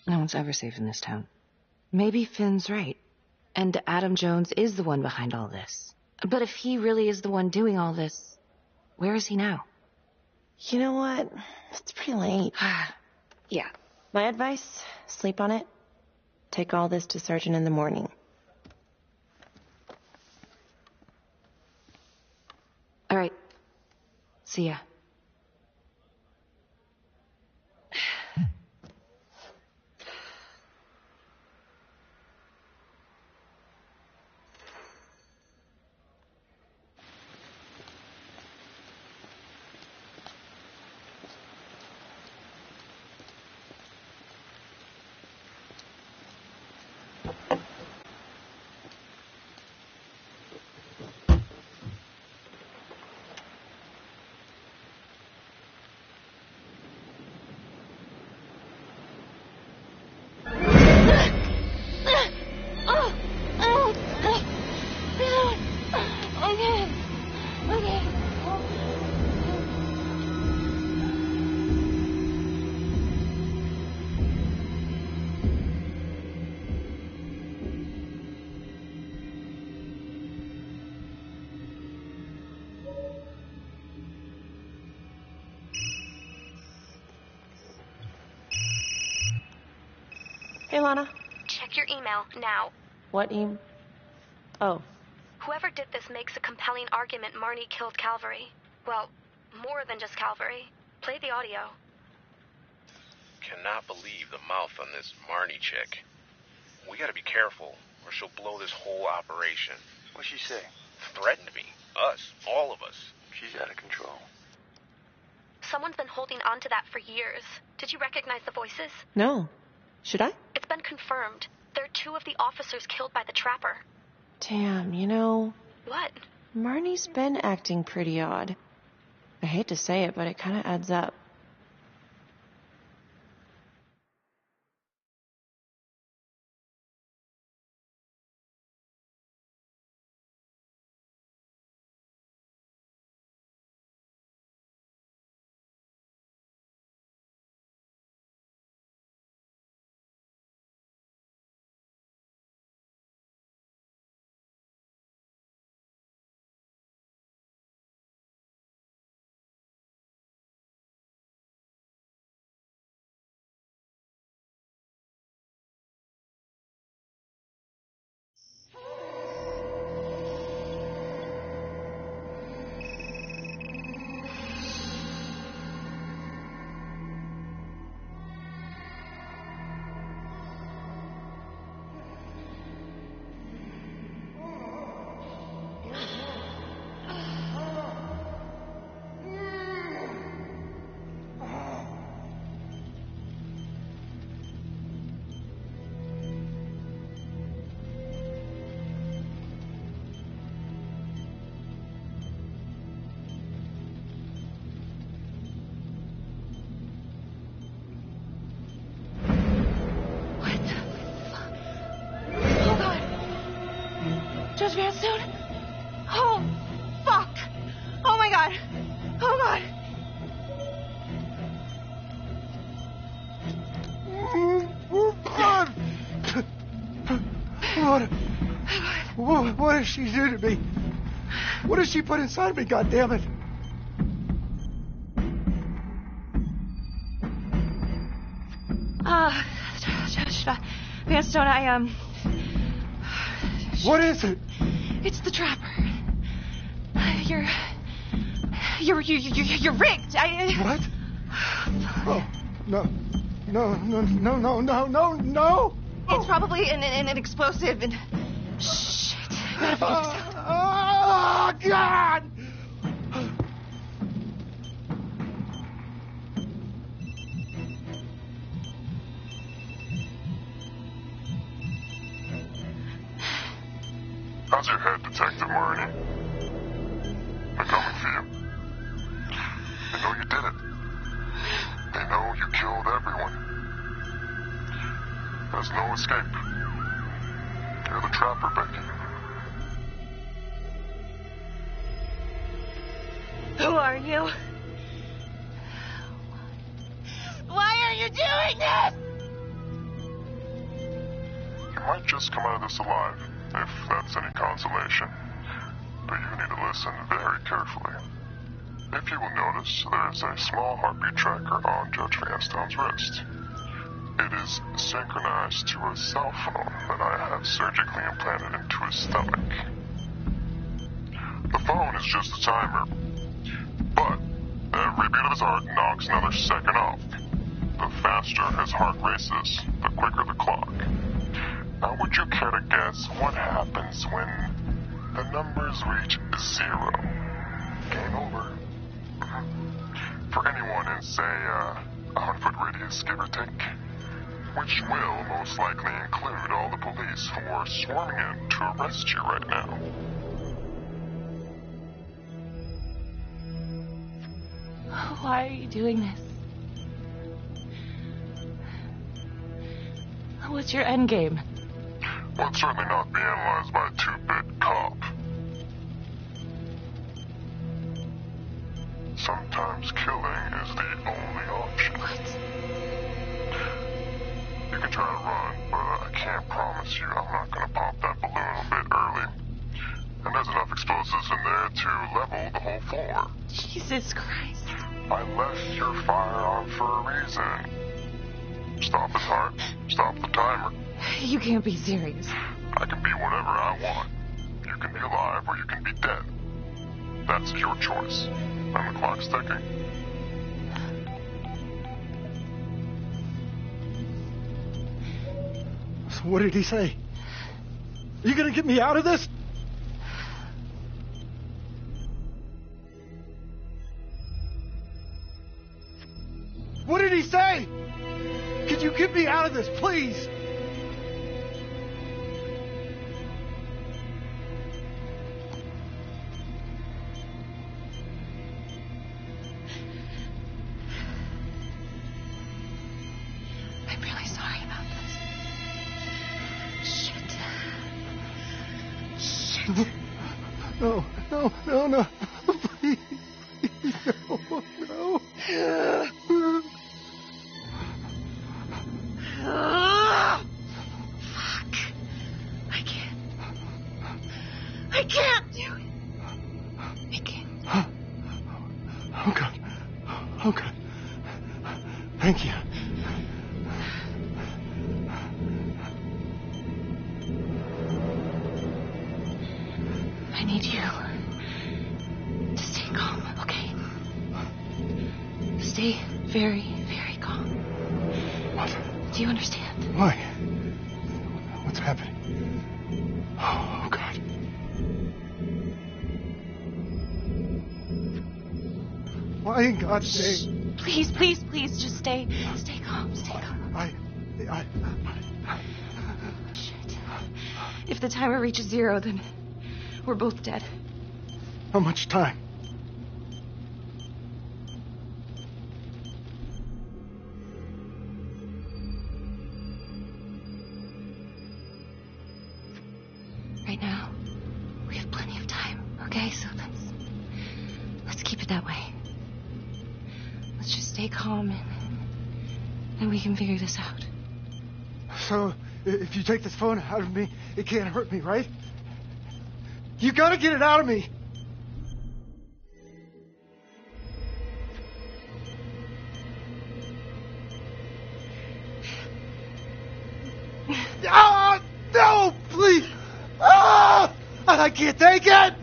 No one's ever safe in this town. Maybe Finn's right. And Adam Jones is the one behind all this. But if he really is the one doing all this, where is he now? You know what? It's pretty late. Yeah. My advice, sleep on it. Take all this to Sergeant in the morning. All right. See ya. Hey, Lana. Check your email now. What Oh. Whoever did this makes a compelling argument Marnie killed Calvary. Well, more than just Calvary. Play the audio. Cannot believe the mouth on this Marnie chick. We gotta be careful, or she'll blow this whole operation. What'd she say? Threatened me. Us. All of us. She's out of control. Someone's been holding on to that for years. Did you recognize the voices? No. Should I? It's been confirmed. They're two of the officers killed by the Trapper. Damn, you know... What? Marnie's been acting pretty odd. I hate to say it, but it kind of adds up. Judge Vanstone? Oh, fuck! Oh my god! Oh god! What does she do to me? What does she put inside me, goddammit? Judge Vanstone, What is it? It's the Trapper. You're rigged. What? Oh, no. No! It's probably an explosive and... Shit. I gotta figure this out. Oh, God! How's your head, Detective Marnie? They're coming for you. They know you did it. They know you killed everyone. There's no escape. You're the trapper, Becky. Who are you? Why are you doing this? You might just come out of this alive, if that's any consolation. But you need to listen very carefully. If you will notice, there's a small heartbeat tracker on Judge Vanstone's wrist. It is synchronized to a cell phone that I have surgically implanted into his stomach. The phone is just a timer, but every beat of his heart knocks another second off. The faster his heart races, the quicker the clock. Now, would you care to guess what happens when the numbers reach 0? Game over. For anyone in, say, a 100-foot radius, give or take, which will most likely include all the police who are swarming in to arrest you right now. Why are you doing this? What's your end game? Well, it's certainly not be analyzed by a 2-bit cop. Sometimes killing is the only option. What? You can try to run, but I can't promise you I'm not going to pop that balloon a bit early. And there's enough explosives in there to level the whole floor. Jesus Christ. I left your firearm for a reason. Stop his heart, stop the timer. You can't be serious. I can be whatever I want. You can be alive or you can be dead. That's your choice. And the clock's ticking. So what did he say? Are you gonna get me out of this? What did he say? Could you get me out of this, please? I'm really sorry about this. Shit. No. Please. No. Fuck. I can't do it. I can't. Oh, God. Thank you. I need you to stay calm, okay? Stay very, very calm. What? Do you understand? Why? What's happening? Oh, God. Why in God's name? Please, just stay calm, Shit. If the timer reaches 0, then we're both dead. How much time? Right now, we have plenty of time, okay? So let's keep it that way. Let's just stay calm and we can figure this out. So, if you take this phone out of me, it can't hurt me, right? You gotta get it out of me! No, please! I can't take it!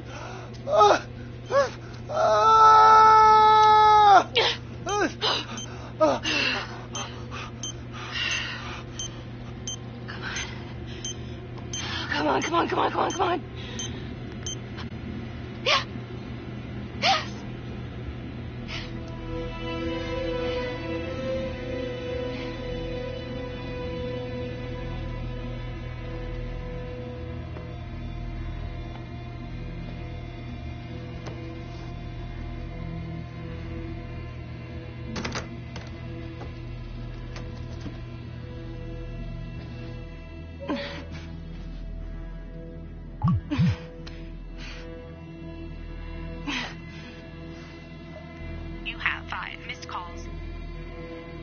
Come on, come on, come on, come on, come on. Yeah. Yes.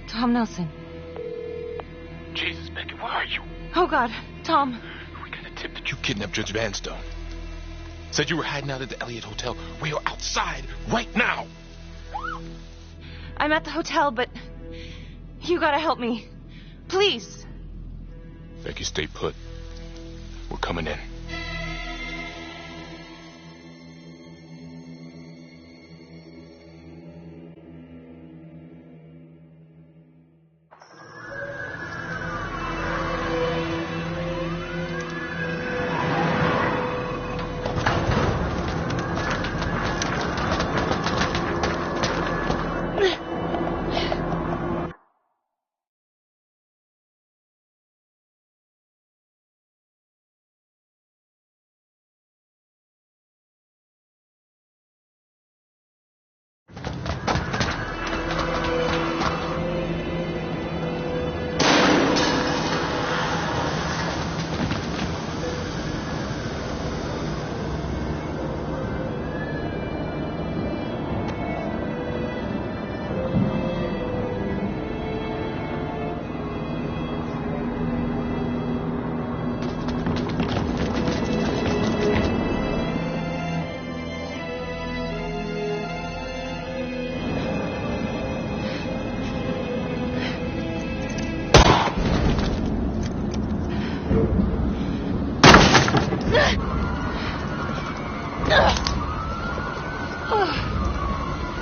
Tom Nelson. Jesus, Becky, where are you? Oh, God. Tom. We got a tip that you kidnapped Judge Vanstone. Said you were hiding out at the Elliott Hotel. We are outside right now. I'm at the hotel, but you gotta help me. Please. Becky, stay put. We're coming in.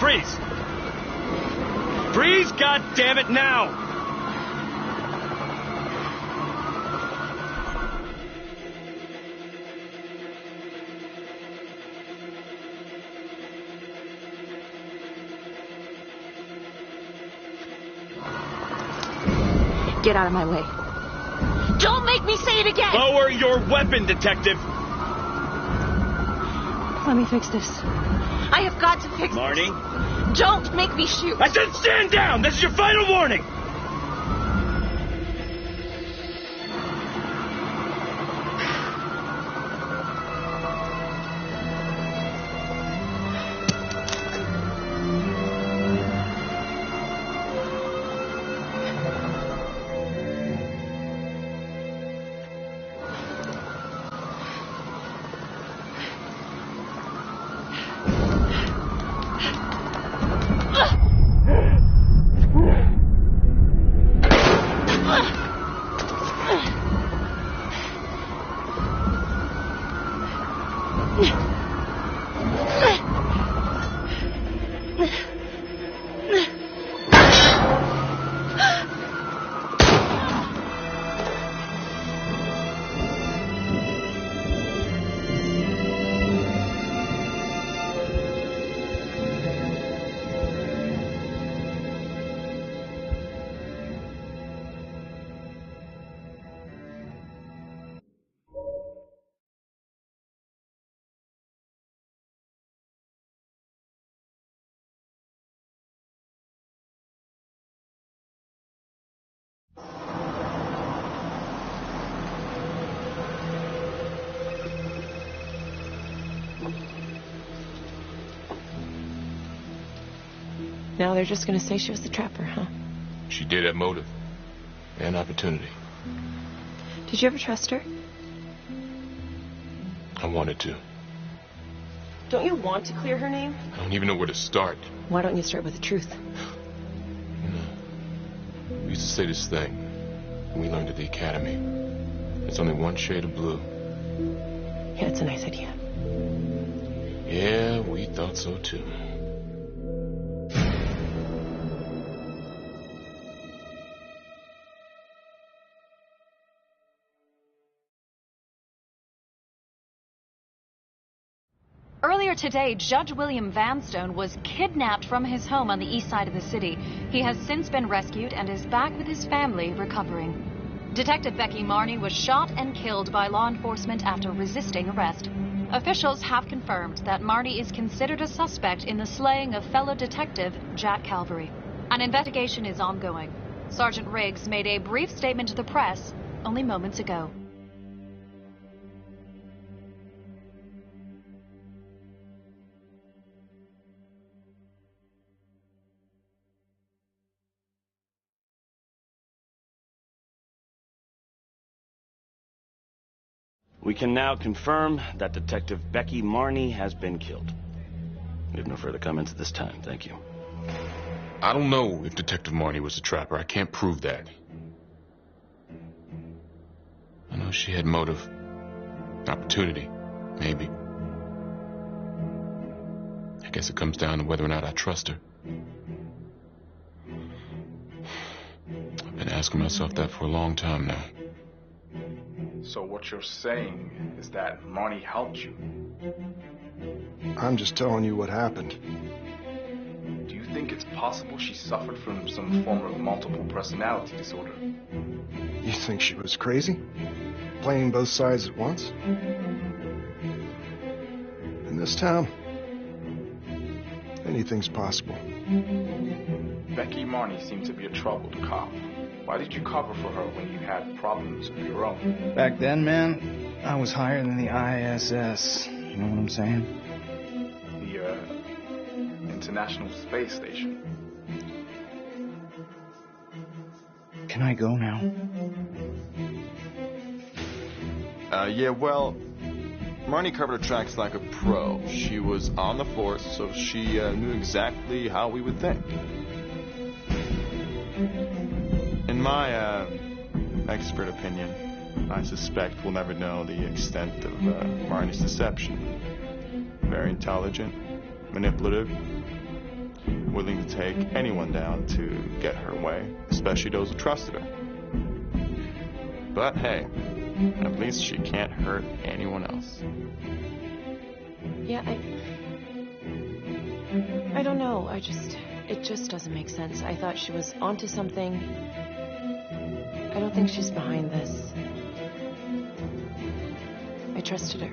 Freeze! Freeze, goddammit, now! Get out of my way. Don't make me say it again! Lower your weapon, detective! Let me fix this. I have got to fix Marnie? this. Don't make me shoot. I said stand down! This is your final warning! Now they're just gonna say she was the trapper, huh? She did have motive and opportunity. Did you ever trust her? I wanted to. Don't you want to clear her name? I don't even know where to start. Why don't you start with the truth? We used to say this thing when we learned at the academy. It's only one shade of blue. Yeah, it's a nice idea. Yeah, we thought so too. Earlier today, Judge William Vanstone was kidnapped from his home on the east side of the city. He has since been rescued and is back with his family recovering. Detective Becky Marnie was shot and killed by law enforcement after resisting arrest. Officials have confirmed that Marnie is considered a suspect in the slaying of fellow detective Jack Calvary. An investigation is ongoing. Sergeant Riggs made a brief statement to the press only moments ago. We can now confirm that Detective Becky Marnie has been killed. We have no further comments at this time. Thank you. I don't know if Detective Marnie was a trapper. I can't prove that. I know she had motive. Opportunity. Maybe. I guess it comes down to whether or not I trust her. I've been asking myself that for a long time now. So what you're saying is that Marnie helped you? I'm just telling you what happened. Do you think it's possible she suffered from some form of multiple personality disorder? You think she was crazy? Playing both sides at once? In this town, anything's possible. Becky Marnie seemed to be a troubled cop. Why did you cover for her when you had problems of your own? Back then, man, I was higher than the ISS. You know what I'm saying? The International Space Station. Can I go now? Yeah, well, Marnie covered her tracks like a pro. She was on the force, so she knew exactly how we would think. In my expert opinion, I suspect we'll never know the extent of Marnie's deception. Very intelligent, manipulative, willing to take anyone down to get her way, especially those who trusted her. But hey, at least she can't hurt anyone else. Yeah, I don't know. It just doesn't make sense. I thought she was onto something. I don't think she's behind this. I trusted her.